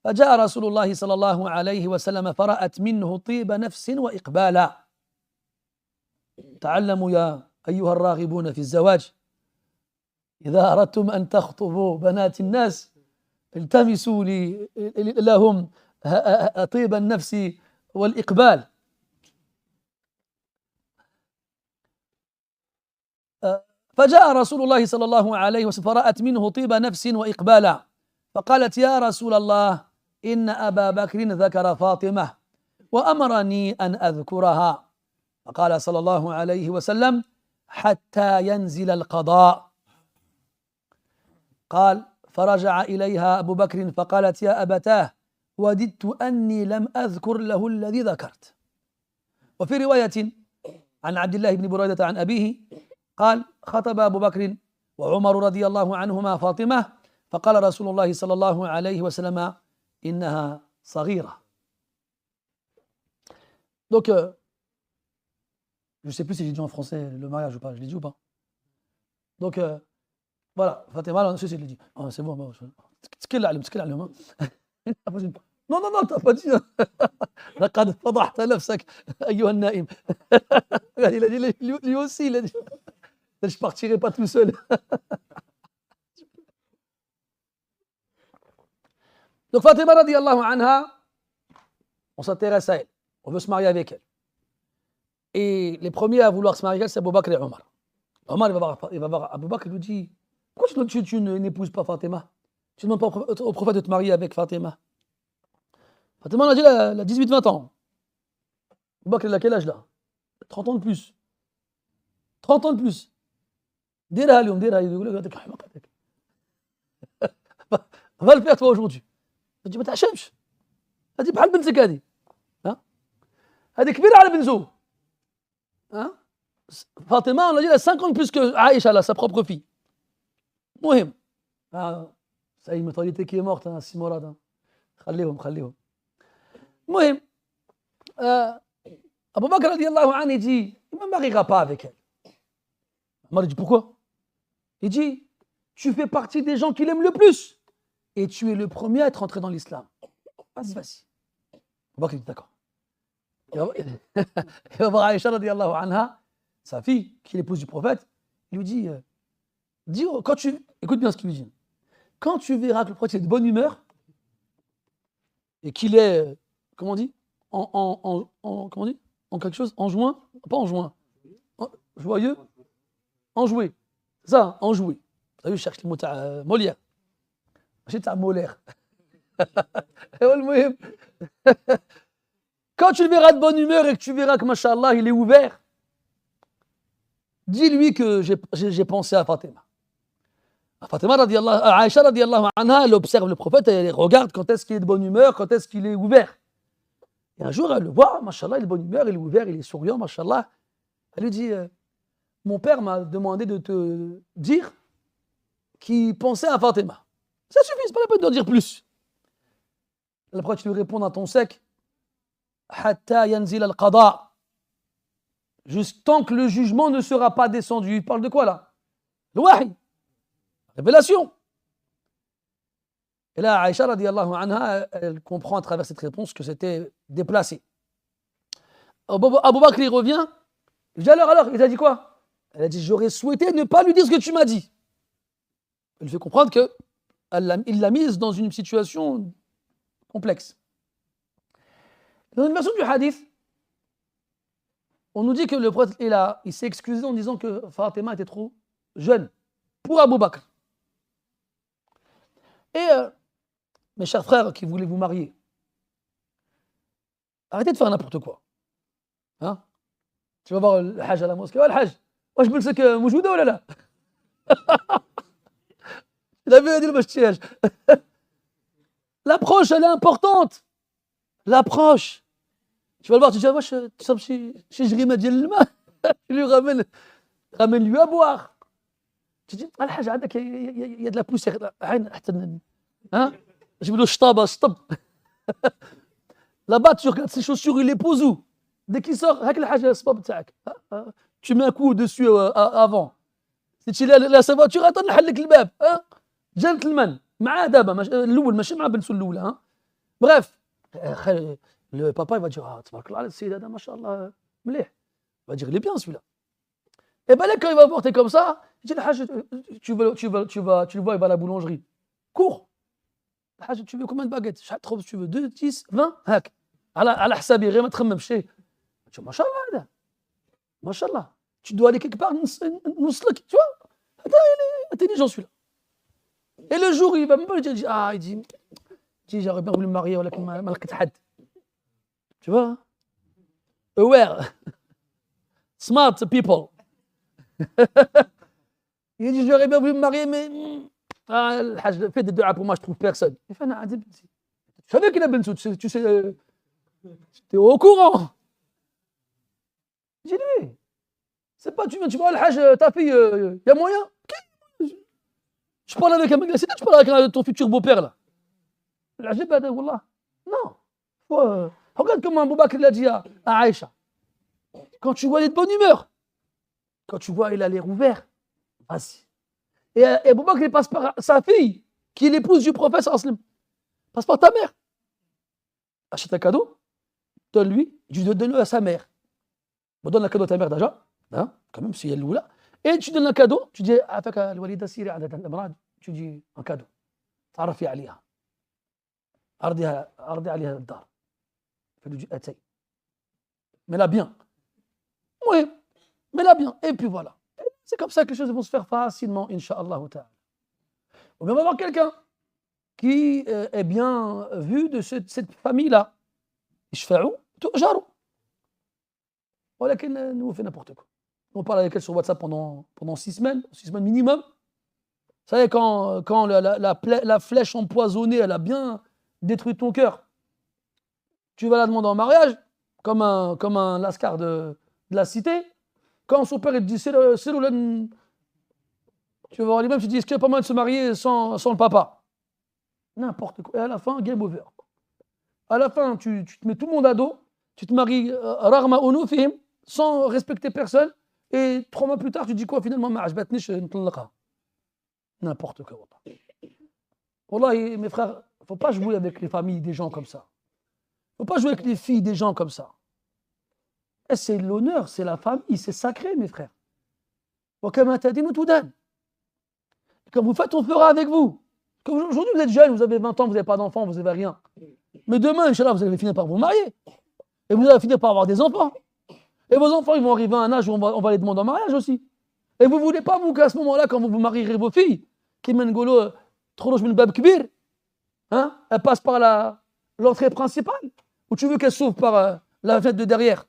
فجاء رسول الله صلى الله عليه وسلم فرأت منه طيب نفس وإقبالا. تعلموا يا أيها الراغبون في الزواج إذا أردتم أن تخطبوا بنات الناس التمسوا لهم طيب النفس والإقبال. فجاء رسول الله صلى الله عليه وسلم فرأت منه طيب نفس وإقبالا فقالت يا رسول الله إن أبا بكر ذكر فاطمة وأمرني أن أذكرها فقال صلى الله عليه وسلم حتى ينزل القضاء. قال فرجع إليها أبو بكر فقالت يا أبتاه وددت أني لم أذكر له الذي ذكرت. وفي رواية عن عبد الله بن بريدة عن أبيه قال خطب أبو بكر وعمر رضي الله عنهما فاطمة فقال رسول الله صلى الله عليه وسلم إنها صغيرة. Donc, je ne sais plus si j'ai dit en français le mariage ou pas, je l'ai dit ou pas. Donc, voilà, Fatima, non, si, je l'ai dit. Oh, c'est bon, bon. Non, non, non, t'as pas dit. لقد فضحت نفسك أيها النائم. Il a dit, lui aussi, il a dit. Je ne partirai pas tout seul. Donc Fatima radiallahu anha, on s'intéresse à elle, on veut se marier avec elle. Et les premiers à vouloir se marier avec elle, c'est Abu Bakr et Omar. Omar, il va voir Abu Bakr, il lui dit, pourquoi tu n'épouses pas Fatima? Tu ne demandes pas au prophète de te marier avec Fatima? Fatima, on a dit, elle a 18-20 ans. Abu Bakr, il a quel âge là? 30 ans de plus. 30 ans de plus. Dira اليوم ديرها va le faire toi aujourd'hui. تجي ما تعشمش هذه بحال بنتك هذه ها هذه كبيره على بن زو ها فاطمه on a dit elle a 5 ans de plus que Aïcha là, sa propre fille. مهم ça une mentalité qui est morte hein, si morade خليهم المهم Abu Bakr radiallahu anhu dit il ne me mariera pas avec elle. Omar dit pourquoi? Il dit tu fais partie des gens qui l'aiment le plus et tu es le premier à être entré dans l'islam. Vas-y. Abu Bakr dit d'accord. Il va voir Aïcha radiallahu anha, sa fille, qui est l'épouse du prophète, il lui dit, écoute bien ce qu'il lui dit. quand tu verras que le prophète est de bonne humeur et qu'il est, comment on dit, comment on dit, en quelque chose, en joint, pas en joint, joyeux, enjoué, c'est ça, enjoué. Vous savez, je cherche le mot Molière. J'ai ta Molaire. Quand tu le verras de bonne humeur et que tu verras que, machallah, il est ouvert, dis-lui que j'ai pensé à Fatima. Fatima, Aïcha, radiallahu anha, elle observe le prophète, elle regarde quand est-ce qu'il est de bonne humeur, quand est-ce qu'il est ouvert. Et un jour, elle le voit, machallah, il est de bonne humeur, il est ouvert, il est souriant, machallah. Elle lui dit, mon père m'a demandé de te dire qu'il pensait à Fatima. Ça suffit, c'est pas la peine d'en dire plus. Après, tu lui réponds dans ton sec, Hatta yanzil al-qada. Juste tant que le jugement ne sera pas descendu. Il parle de quoi là? Le wahi. Révélation. Et là, Aïcha radiallahu anha, elle comprend à travers cette réponse que c'était déplacé. Abu Bakr, il revient. Il dit alors, il a dit quoi? Elle a dit, j'aurais souhaité ne pas lui dire ce que tu m'as dit. Elle lui fait comprendre qu'il l'a mise dans une situation complexe. Dans une version du hadith, on nous dit que le prophète il s'est excusé en disant que Fatima était trop jeune pour Abu Bakr. Et mes chers frères qui voulaient vous marier, arrêtez de faire n'importe quoi. Hein? Tu vas voir le hajj à la mosquée. Ouais, le hajj. Moi, je me le sais que moujouda ou là là. Il avait dit le machtiège. L'approche, elle est importante. L'approche. Tu vas le voir, tu dis, moi, je rime tu lui ramène-lui à boire. Tu dis, il y a de la poussière. Hein? Je veux le shtaba, stop. Là-bas, tu regardes ses chaussures, il les pose où? Dès qu'il sort, tu mets un coup dessus avant. Si tu laisses sa voiture, attends, le bab. Gentleman. معاه دابا الاول ماشي مع بنته الاولى. Bref, le papa il va dire تبارك الله على السيد هذا ما شاء الله مليح. Il va dire il est bien celui-là. Et ben là quand il va porter comme ça, il dit الحاج tu le vois il va à la boulangerie. Cours. الحاج tu veux combien de baguettes? شحال تخبز tu veux 2 10 20 هاك على حسابي غير ما تخممش. ما شاء الله هذا ما شاء الله. Tu dois aller quelque part نوصلك tu vois. هذا intelligent celui-là. Et le jour, il va même pas lui dire, il dit, j'aurais bien voulu me marier, tu vois? Aware. Smart people. Il dit, j'aurais bien voulu me marier, mais fais des doigts pour moi, je trouve personne. Il fait, tu savais qu'il a Bensou, tu sais, tu es au courant. J'ai dit, c'est pas, tu vois, le Hajj, ta fille, il y a moyen? Je parle avec un mec, c'est tu parles avec ton futur beau-père là. العجب هذا والله. Non. Regarde comment Abu Bakr l'a dit à Aïcha. Quand tu vois il est de bonne humeur, quand tu vois il a l'air ouvert, vas-y. Et Abu Bakr il passe par sa fille, qui est l'épouse du prophète sallam. Passe par ta mère. Achète un cadeau, donne-lui, donne-le à sa mère. Donne un cadeau à ta mère déjà, hein, quand même si elle est là. Et tu donnes un cadeau, tu dis avec الوالدة سيري عندها الأمراض, tu dis un cadeau. تعرفي عليها. عرضي عليها الدار. Fais-lui du atay. Mets-la bien. Oui, mets-la bien. Et puis voilà. C'est comme ça que les choses vont se faire facilement, Inch'Allah ta'ala. Ou bien on va voir quelqu'un qui est bien vu de cette famille-là. Ishfa'u, tu'jaru. Voilà qu'elle nous fait n'importe quoi. On parle avec elle sur WhatsApp pendant 6 semaines minimum. Vous savez, quand la flèche empoisonnée, elle a bien détruit ton cœur, tu vas la demander en mariage, comme un lascar de la cité. Quand son père il te dit, tu vas voir l'imam, tu dis, est-ce qu'il y a pas moyen de se marier sans le papa? N'importe quoi. Et à la fin, game over. À la fin, tu te mets tout le monde à dos, tu te maries rarement ou fihim, sans respecter personne. Et 3 mois plus tard, tu dis quoi finalement? N'importe quoi. Wallah, mes frères, il ne faut pas jouer avec les familles des gens comme ça. Il ne faut pas jouer avec les filles des gens comme ça. Et c'est l'honneur, c'est la famille, c'est sacré, mes frères. Quand vous faites, on fera avec vous. Aujourd'hui, vous êtes jeune, vous avez 20 ans, vous n'avez pas d'enfants, vous n'avez rien. Mais demain, Inch'Allah, vous allez finir par vous marier. Et vous allez finir par avoir des enfants. Et vos enfants, ils vont arriver à un âge où on va les demander en mariage aussi. Et vous ne voulez pas, vous, qu'à ce moment-là, quand vous vous marierez vos filles, qui mengolo, Troloch min bab kbir, hein, elles passent par l'entrée principale, ou tu veux qu'elles s'ouvrent par la fenêtre de derrière.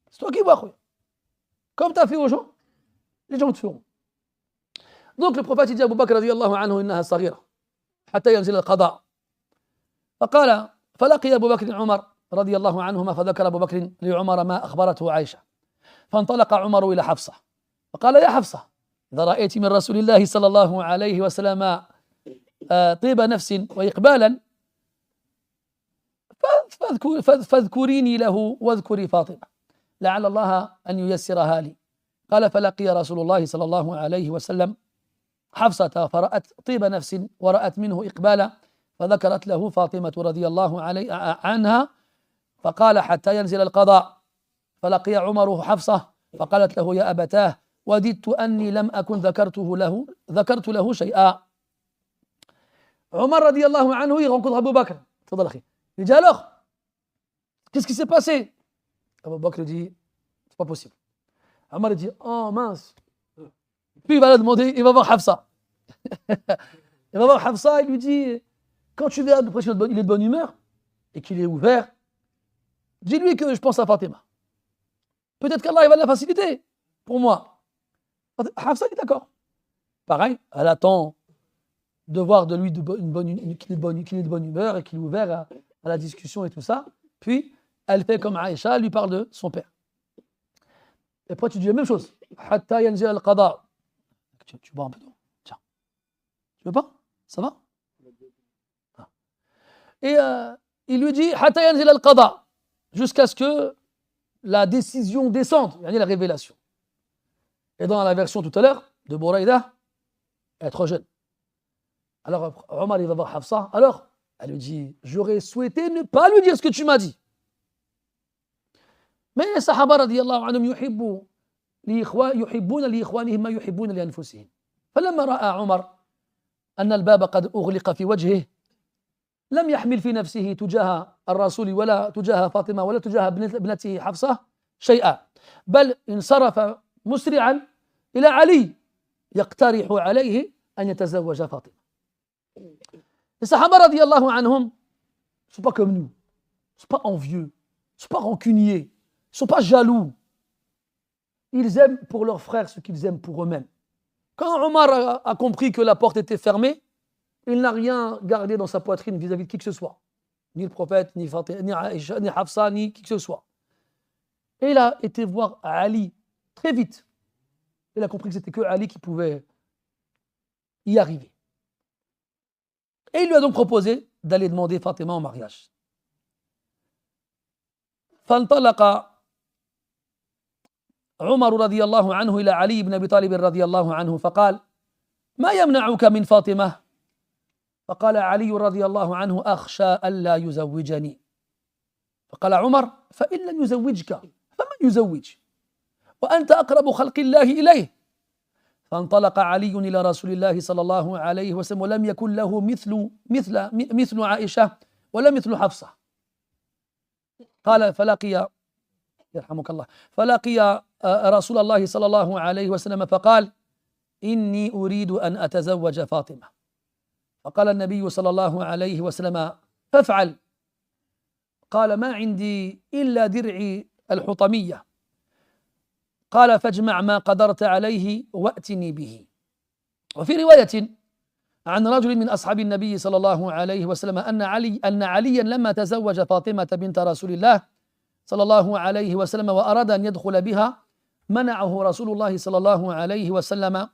C'est toi qui vois. Comme tu as fait aux gens, les gens te feront. Donc le prophète dit à Abu Bakr radiyallahu anhu innaha saghira hatta yanzil al-qada. فقال فلقي أبو بكر عمر رضي الله عنهما فذكر أبو بكر لعمر ما أخبرته عائشة فانطلق عمر إلى حفصة فقال يا حفصة إذا رأيت من رسول الله صلى الله عليه وسلم طيب نفس وإقبالا فاذكريني له واذكري فاطمة لعل الله أن ييسرها لي قال فلقي رسول الله صلى الله عليه وسلم حفصة فرأت طيب نفس ورأت منه إقبالا فذكرت له فاطمة رضي الله عنها فقال حتى ينزل القضاء فلقي عمر حفصة فقالت له يا أبتاه وددت أني لم أكن ذكرت له شيئا. Omar radiallahu anhu, il rencontre Abu Bakr. Il dit alors, qu'est-ce qui s'est passé? Abu Bakr dit, c'est pas possible. Omar dit, oh mince. Puis il va la demander, il va voir Hafsa. Il va voir Hafsa, il lui dit, quand tu verras il est de bonne humeur et qu'il est ouvert, dis-lui que je pense à Fatima. Peut-être qu'Allah va la faciliter pour moi. Hafsa est d'accord. Pareil, elle attend de voir de lui qu'il est de bonne humeur et qu'il est ouvert à la discussion et tout ça. Puis, elle fait comme Aïcha, elle lui parle de son père. Et après, tu dis la même chose. Hatta yanzil al-qada. Tu bois un peu d'eau. Tiens. Tu veux pas? Ça va? Ah. Et il lui dit Hatta yanzil al-qada. Jusqu'à ce que la décision descende, il y a la révélation. Et dans la version tout à l'heure de Bouraïda, elle est trop jeune. Alors Omar il va voir Hafsa. Alors, elle lui dit, j'aurais souhaité ne pas lui dire ce que tu m'as dit. Mais les Sahaba radiyallahu anhum يحبون لإخوانهم ما يحبون لأنفسهم. فلما رأى عمر أن الباب قد أغلق في وجهه لم يحمل في نفسه تجاه الرسول ولا تجاه فاطمة ولا تجاه ابنته حفصة شيئا بل انصرف مسرعا إلى علي يقترح عليه أن يتزوج فاطمة. Les Sahaba radiyallahu anhum ne sont pas comme nous, ne sont pas envieux, ne sont pas rancuniers, ne sont pas jaloux. Ils aiment pour leurs frères ce qu'ils aiment pour eux-mêmes. Quand Omar a compris que la porte était fermée, il n'a rien gardé dans sa poitrine vis-à-vis de qui que ce soit. Ni le prophète, ni Aïcha, ni Hafsa, ni qui que ce soit. Et il a été voir Ali très vite. Il a compris que c'était que Ali qui pouvait y arriver. Et il lui a donc proposé d'aller demander Fatima en mariage. فانطلق عمر رضي الله عنه إلى علي بن أبي طالب رضي الله عنه فقال ما يمنعك من فاطمة؟ فقال علي رضي الله عنه أخشى ألا يزوجني. فقال عمر فإن لم يزوجك فمن يزوج وأنت أقرب خلق الله إليه. فانطلق علي إلى رسول الله صلى الله عليه وسلم ولم يكن له مثل عائشة ولا مثل حفصة. قال فلقي يرحمك الله فلقي رسول الله صلى الله عليه وسلم فقال إني أريد أن أتزوج فاطمة. فقال النبي صلى الله عليه وسلم فافعل. قال ما عندي إلا درعي الحطمية. قال فاجمع ما قدرت عليه وأتني به. وفي رواية عن رجل من أصحاب النبي صلى الله عليه وسلم أن عليا لما تزوج فاطمة بنت رسول الله صلى الله عليه وسلم وأراد أن يدخل بها منعه رسول الله صلى الله عليه وسلم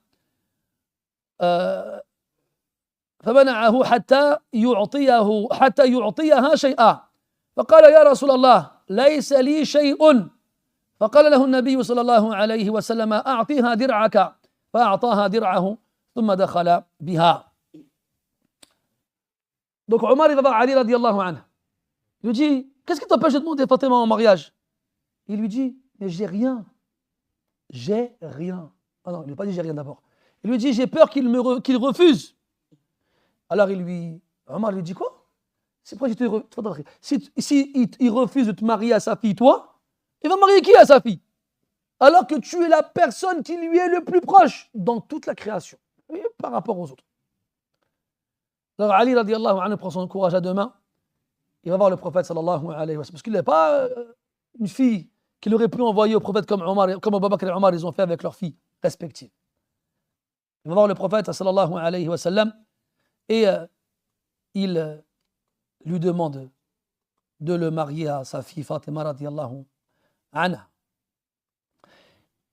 فمنعه حتى يعطيها شيئا. فقال يا رسول الله ليس لي شيء. فقال له النبي صلى الله عليه وسلم أعطيها درعك. فأعطاها درعه ثم دخل بها. Donc Omar il va voir Ali radiallahu anhu. Il lui dit qu'est-ce qui t'empêche de demander Fatima en mariage? Il lui dit mais j'ai rien. J'ai rien. Ah non, il n'a pas dit j'ai rien d'abord. Il lui dit j'ai peur qu'il refuse. Alors Omar lui dit quoi? C'est pourquoi il refuse de te marier à sa fille, toi, il va marier qui à sa fille? Alors que tu es la personne qui lui est le plus proche dans toute la création, et par rapport aux autres. Alors Ali radiallahu anhu prend son courage à deux mains, il va voir le prophète sallallahu alayhi wa sallam, parce qu'il n'est pas une fille qu'il aurait pu envoyer au prophète comme Abu Bakr et Omar ils ont fait avec leurs filles respectives. Il va voir le prophète sallallahu alayhi wa sallam et il lui demande de le marier à sa fille Fatima radiallahu anha.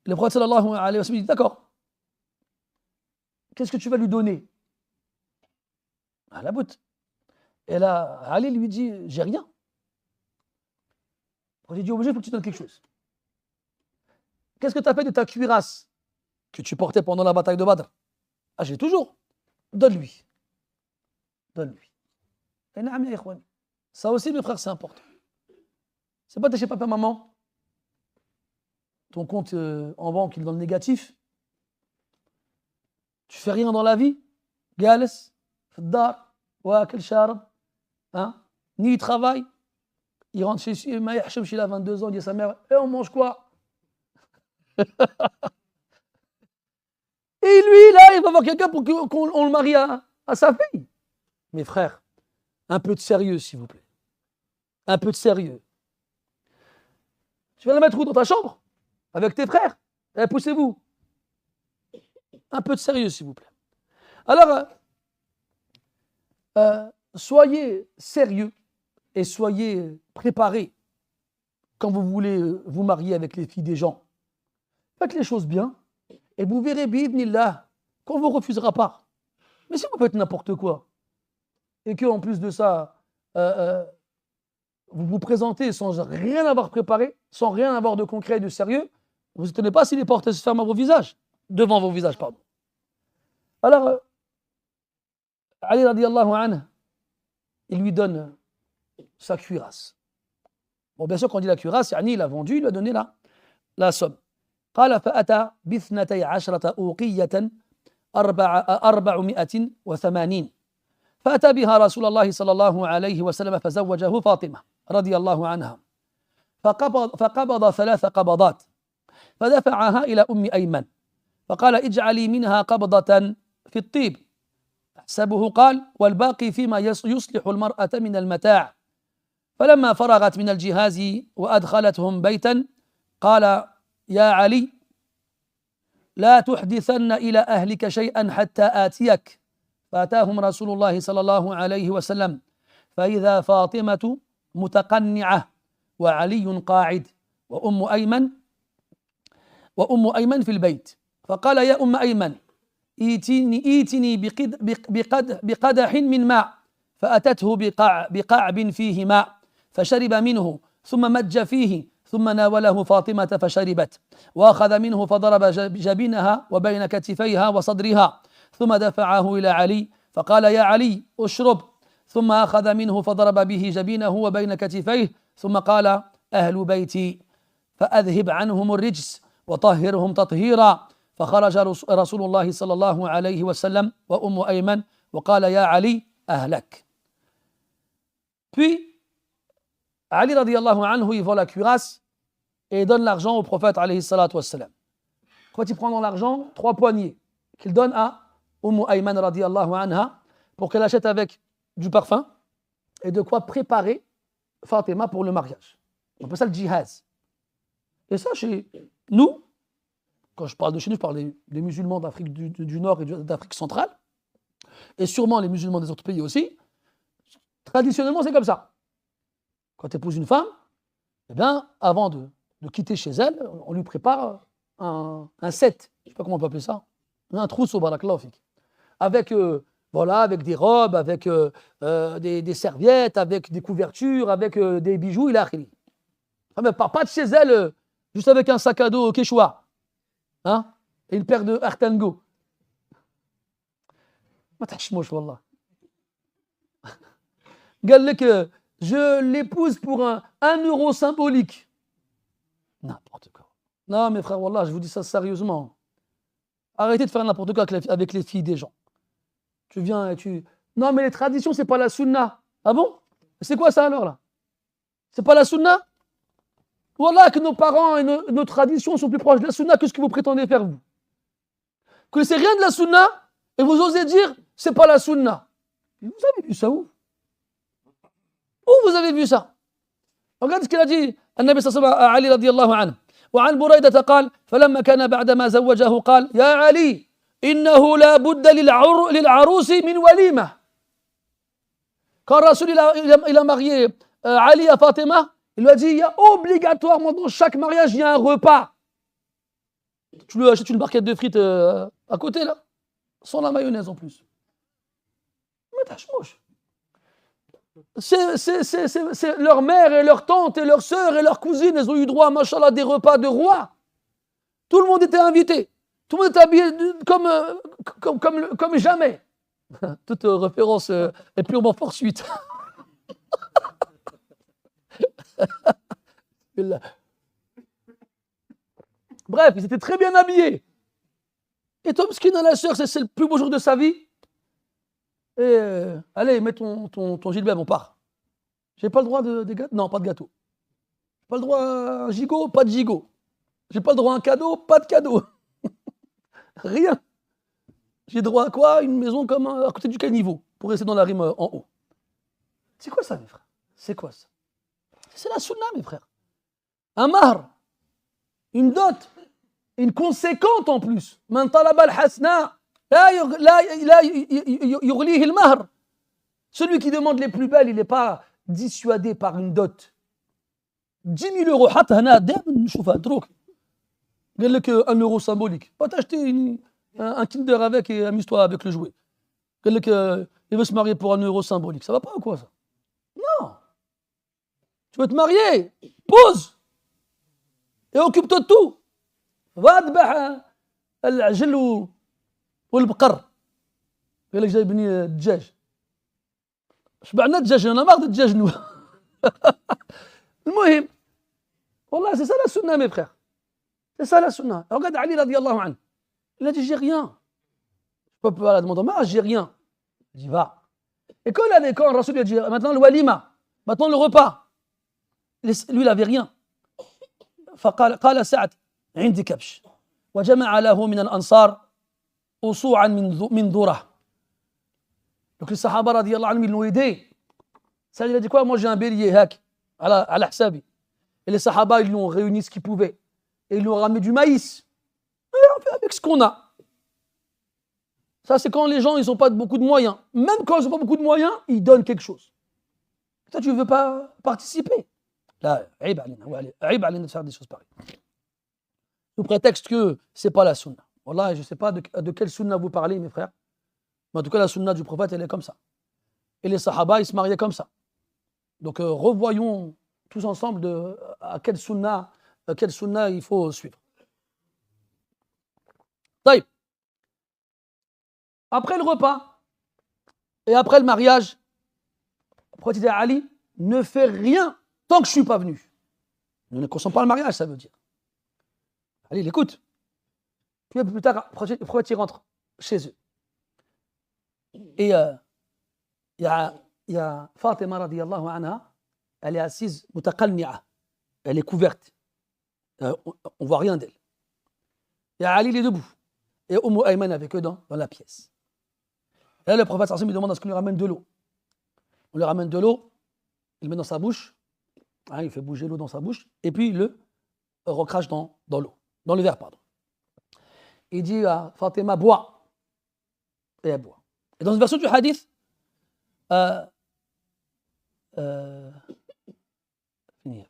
Le prophète sallallahu alayhi wa sallam dit d'accord, qu'est-ce que tu vas lui donner? À la bout. Et là, Ali lui dit j'ai rien. Il dit obligé, il faut que tu donnes quelque chose. Qu'est-ce que tu as fait de ta cuirasse que tu portais pendant la bataille de Badr? Ah, j'ai toujours. Donne-lui. Donne-lui. Ça aussi, mes frères, c'est important. C'est pas t'es chez papa, maman. Ton compte en banque, il est dans le négatif. Tu fais rien dans la vie. Gales, Fdar, Wakel Sharab. Ni il travaille. Il rentre chez lui, il a 22 ans, il dit à sa mère, et on mange quoi? Et lui, là, il va voir quelqu'un pour qu'on le marie à sa fille. Mes frères, un peu de sérieux, s'il vous plaît. Un peu de sérieux. Tu vas la mettre où dans ta chambre? Avec tes frères? Eh, poussez-vous. Un peu de sérieux, s'il vous plaît. Alors, soyez sérieux et soyez préparés quand vous voulez vous marier avec les filles des gens. Faites les choses bien et vous verrez, bi'idhnillah, qu'on ne vous refusera pas. Mais si vous faites n'importe quoi et qu'en plus de ça, vous vous présentez sans rien avoir préparé, sans rien avoir de concret et de sérieux, vous n'étonnez pas si les portes se ferment à vos visages, devant vos visages, pardon. Alors, Ali radiallahu anhu, il lui donne sa cuirasse. Bon, bien sûr, quand on dit la cuirasse, il a vendu, il lui a donné la somme. قال فأتى باثنتي عشرة أوقية 480 فأتى بها رسول الله صلى الله عليه وسلم فزوجه فاطمة رضي الله عنها فقبض 3 قبضات فدفعها إلى أم أيمن فقال اجعلي منها قبضة في الطيب أحسبه قال والباقي فيما يصلح المرأة من المتاع فلما فرغت من الجهاز وأدخلتهم بيتا قال يا علي لا تحدثن إلى أهلك شيئا حتى آتيك فأتاهم رسول الله صلى الله عليه وسلم فإذا فاطمة متقنعة وعلي قاعد وأم أيمن في البيت فقال يا أم أيمن إيتني بقدح من ماء فأتته بقعب فيه ماء فشرب منه ثم مج فيه ثم ناوله فاطمة فشربت وأخذ منه فضرب جبينها وبين كتفيها وصدرها ثم دفعه إلى علي فقال يا علي اشرب ثم أخذ منه فضرب به جبينه وبين كتفيه ثم قال أهل بيتي فأذهب عنهم الرجس وطهرهم تطهيرا فخرج رسول الله صلى الله عليه وسلم وأم أيمن وقال يا علي أهلك. Puis Ali radiallahu anhu, il vend la cuirasse et il donne l'argent au prophète alayhi salatu wassalam. Quand il prend dans l'argent, 3 poignées qu'il donne à Ayman radiallahu anha pour qu'elle achète avec du parfum et de quoi préparer Fatima pour le mariage. On appelle ça le jihaz. Et ça, chez nous, quand je parle de chez nous, je parle des musulmans d'Afrique du Nord et d'Afrique centrale, et sûrement les musulmans des autres pays aussi. Traditionnellement, c'est comme ça. Quand tu épouses une femme, eh bien, avant de quitter chez elle, on lui prépare un set, je ne sais pas comment on peut appeler ça, un trousseau, barakallahu fik, avec des robes, avec des serviettes, avec des couvertures, avec des bijoux, il a akhiri. Mais pas de chez elle, juste avec un sac à dos Quechua, et une paire de Artango. ما تحشموش والله. قال لك je l'épouse pour un euro symbolique. N'importe quoi. Non, mes frères, wallah, je vous dis ça sérieusement. Arrêtez de faire n'importe quoi avec les filles des gens. Tu viens et tu Non, mais les traditions, c'est pas la sunna. Ah bon? C'est quoi ça alors là? C'est pas la sunna? Voilà que nos parents et nos traditions sont plus proches de la sunna que ce que vous prétendez faire vous. Que c'est rien de la sunna et vous osez dire c'est pas la sunna. Vous avez vu ça où? Où vous avez vu ça? Regarde ce qu'il a dit النبي صلى الله عليه وسلم علي رضي الله عنه وعن بريدة قال فلما كان بعدما زوجه قال يا علي إنه لا بد للعروس من وليمة. Quand Rasoul il a marié Ali à Fatima, il lui a dit il y a obligatoirement dans chaque mariage il y a un repas. Tu lui achètes une barquette de frites à côté là, sans la mayonnaise en plus. Mais t'as moche. C'est leur mère et leur tante et leur sœur et leur cousine, elles ont eu droit, machallah, des repas de roi. Tout le monde était invité. Tout le monde était habillé comme jamais. Toute référence est purement fortuite. Bref, ils étaient très bien habillés. Et Tom Skin à la sœur, c'est le plus beau jour de sa vie. Et allez, mets ton gilbert, on part. J'ai pas le droit de gâteau? Non, pas de gâteau. J'ai pas le droit à un gigot? Pas de gigot. J'ai pas le droit à un cadeau? Pas de cadeau. Rien. J'ai droit à quoi? Une maison comme à côté du caniveau, pour rester dans la rime en haut. C'est quoi ça, mes frères? C'est quoi ça? C'est la sunna, mes frères. Un mahr, une dot, une conséquente en plus. Man talaba al-hasna, la yughlihi al-mahr. Celui qui demande les plus belles, il n'est pas dissuadé par une dot. 10 000 euros, حتى هنا دائما نشوفها اترك. قال لك 1 euro symbolique. Va t'acheter un Kinder avec et amuse-toi avec le jouet. قال لك il veut se marier pour 1 euro symbolique. Ça va pas ou quoi ça? Non. Tu veux te marier? Pose et occupe-toi de tout. Va اذبح العجل والبقر. قال لك جايبني الدجاج. شبعنا الدجاج انا ما اخذ الدجاج نو. المهم والله c'est ça la sunna mes frères. C'est ça la sunna. Regarde Ali radiallahu anhu. Il a dit j'ai rien. Je peux pas la demander mais j'ai rien. Il dit va. Et quand Rasoul a dit maintenant le walima, maintenant le repas. Lui il avait rien. فقال قال سعد عندي كبش وجمع له من الأنصار أصوعا من ذرة. Donc les sahaba radiallahu anhum ils l'ont aidé. Ça il a dit quoi? Moi j'ai un bélier hack على حسابي. Et les sahaba ils lui ont réuni ce qu'ils pouvaient et ils lui ont ramené du maïs. Et on fait avec ce qu'on a. Ça c'est quand les gens ils n'ont pas beaucoup de moyens. Même quand ils n'ont pas beaucoup de moyens, ils donnent quelque chose. Toi tu ne veux pas participer? Là, عيب علينا de faire des choses pareilles. Sous prétexte que c'est pas la sunna. Wallah, je ne sais pas de quelle sunna vous parlez mes frères. Mais en tout cas la sunna du prophète elle est comme ça. Et les sahaba ils se mariaient comme ça. Donc revoyons tous ensemble à quelle sunna il faut suivre. طيب. Après le repas et après le mariage, le prophète dit à Ali, ne fais rien tant que je ne suis pas venu. Ne consent pas le mariage, ça veut dire. Ali, il écoute. Puis plus tard, le prophète il rentre chez eux. Et il y a Fatima radiallahu anha, elle est assise, mutaqalni'a, elle est couverte. On ne voit rien d'elle. Il y a Ali, il est debout. Et Ayman avec eux dans la pièce. Et là, le prophète sallallahu alayhi wa sallam lui demande à ce qu'on lui ramène de l'eau. On lui ramène de l'eau, il le met dans sa bouche, il fait bouger l'eau dans sa bouche, et puis il le recrache dans l'eau, dans le verre, pardon. Il dit à Fatima, bois. Et elle boit. Et dans une version du hadith,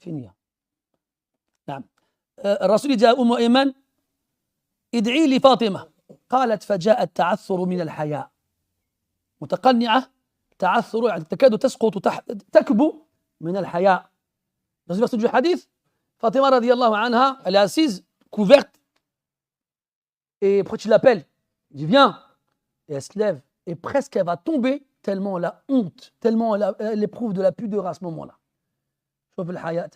فينيا نعم الرسول جاء أم أيمن ادعي لي فاطمة قالت فجاء التعثر من الحياء متقنعة تعثر يعني تكاد تسقط تكبو من الحياء. Dans une version du hadith, Fatima radiallahu anha, elle est assise, couverte, et après tu l'appelles, il dit viens, et elle se lève, et presque elle va tomber, tellement elle a honte, tellement elle éprouve de la pudeur à ce moment-là. شوف الحياء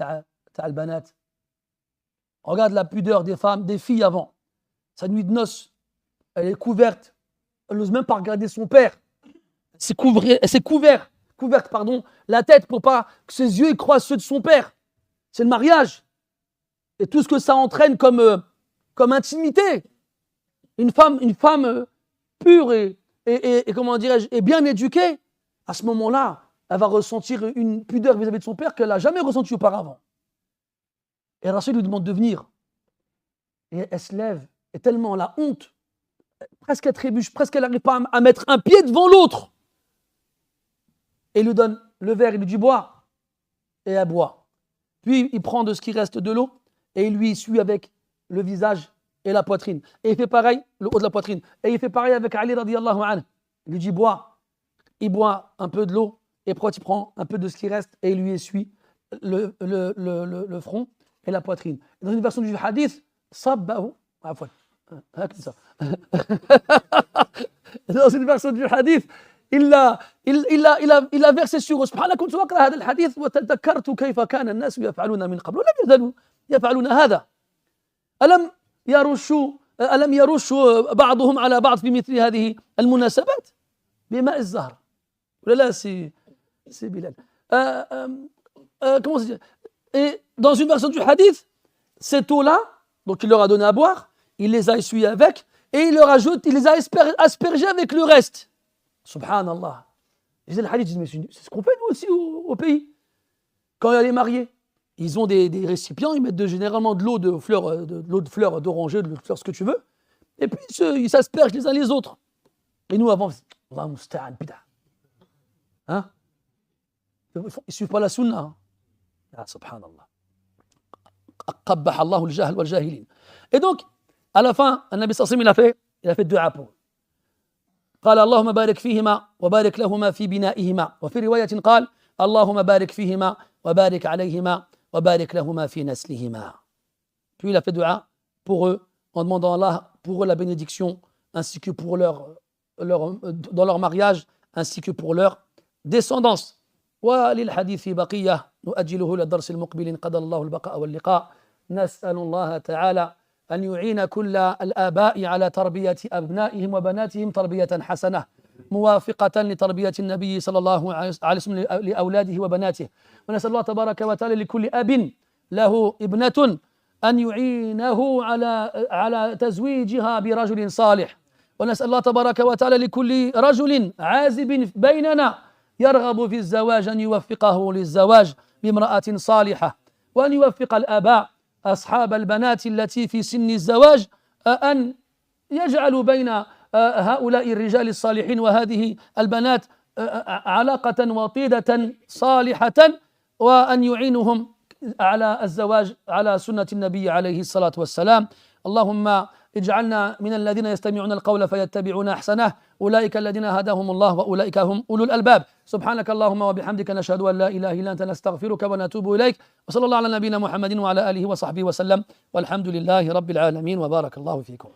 تاع البنات. Regarde la pudeur des femmes, des filles avant. Sa nuit de noces, elle est couverte, elle n'ose même pas regarder son père. couverte, pardon, la tête pour pas que ses yeux croisent ceux de son père. C'est le mariage. Et tout ce que ça entraîne comme intimité. Une femme pure et comment dirais-je, et bien éduquée, à ce moment-là, elle va ressentir une pudeur vis-à-vis de son père qu'elle n'a jamais ressentie auparavant. Et Rachel lui demande de venir. Et elle se lève, et tellement la honte, presque elle trébuche, presque elle n'arrive pas à mettre un pied devant l'autre. Et il lui donne le verre, il lui dit bois. Et elle boit. Puis il prend de ce qui reste de l'eau et il lui essuie avec le visage et la poitrine. Et il fait pareil, le haut de la poitrine. Et il fait pareil avec Ali radiyallahu anhu. Il lui dit bois. Il boit un peu de l'eau et après il prend un peu de ce qui reste et il lui essuie le front et la poitrine. Dans une version du hadith, sabbahu. Dans une version du hadith, il a versé sur eux. سبحانك كنت أقرأ هذا الحديث وتذكرت كيف كان الناس يفعلون من قبل ولم يزالوا يفعلون هذا. ألم يرش بعضهم على بعض في مثل هذه المناسبات بماء الزهر. ولا لا c'est Bilal. Comment ça dit? Et dans une version du hadith, cette eau-là, donc il leur a donné à boire, il les a essuyés avec et il les a aspergés avec le reste. Subhanallah. Je disais le hadith, je dis, mais c'est ce qu'on fait nous aussi au pays. Quand il y a les mariés, ils ont des récipients, ils mettent généralement de l'eau de fleurs d'oranger, de fleurs, ce que tu veux, et puis ils s'aspergent les uns les autres. Et nous avant, Allah musta'an, bida. Hein? Ils ne suivent pas la sunna. Hein? Ah, subhanallah. Qabbaha Allahu al-jahl wal-jahilin. Et donc, à la fin, le Nabi sallallahu alayhi wa sallam, il a fait dua pour eux. قال اللهم بارك فيهما وبارك لهما في بنائهما وفي رواية قال اللهم بارك فيهما وبارك عليهما وبارك لهما في نسلهما. Puis il a fait dua pour eux en demandant à Allah pour eux la bénédiction ainsi que pour dans leur mariage ainsi que pour leur descendance. وللحديث بقية نؤجله إلى الدرس المقبل إن قدر الله البقاء واللقاء. نسأل الله تعالى أن يعين كل الآباء على تربية أبنائهم وبناتهم تربية حسنة موافقة لتربية النبي صلى الله عليه وسلم لأولاده وبناته. ونسأل الله تبارك وتعالى لكل أب له ابنة أن يعينه على تزويجها برجل صالح. ونسأل الله تبارك وتعالى لكل رجل عازب بيننا يرغب في الزواج أن يوفقه للزواج بامرأة صالحة وأن يوفق الآباء أصحاب البنات التي في سن الزواج أن يجعلوا بين هؤلاء الرجال الصالحين وهذه البنات علاقة وطيدة صالحة وأن يعينهم على الزواج على سنة النبي عليه الصلاة والسلام. اللهم اجعلنا من الذين يستمعون القول فيتبعون أحسنه أولئك الذين هداهم الله وأولئك هم أولو الألباب. سبحانك اللهم وبحمدك نشهد أن لا إله إلا أنت نستغفرك ونتوب إليك وصلى الله على نبينا محمد وعلى آله وصحبه وسلم والحمد لله رب العالمين وبارك الله فيكم.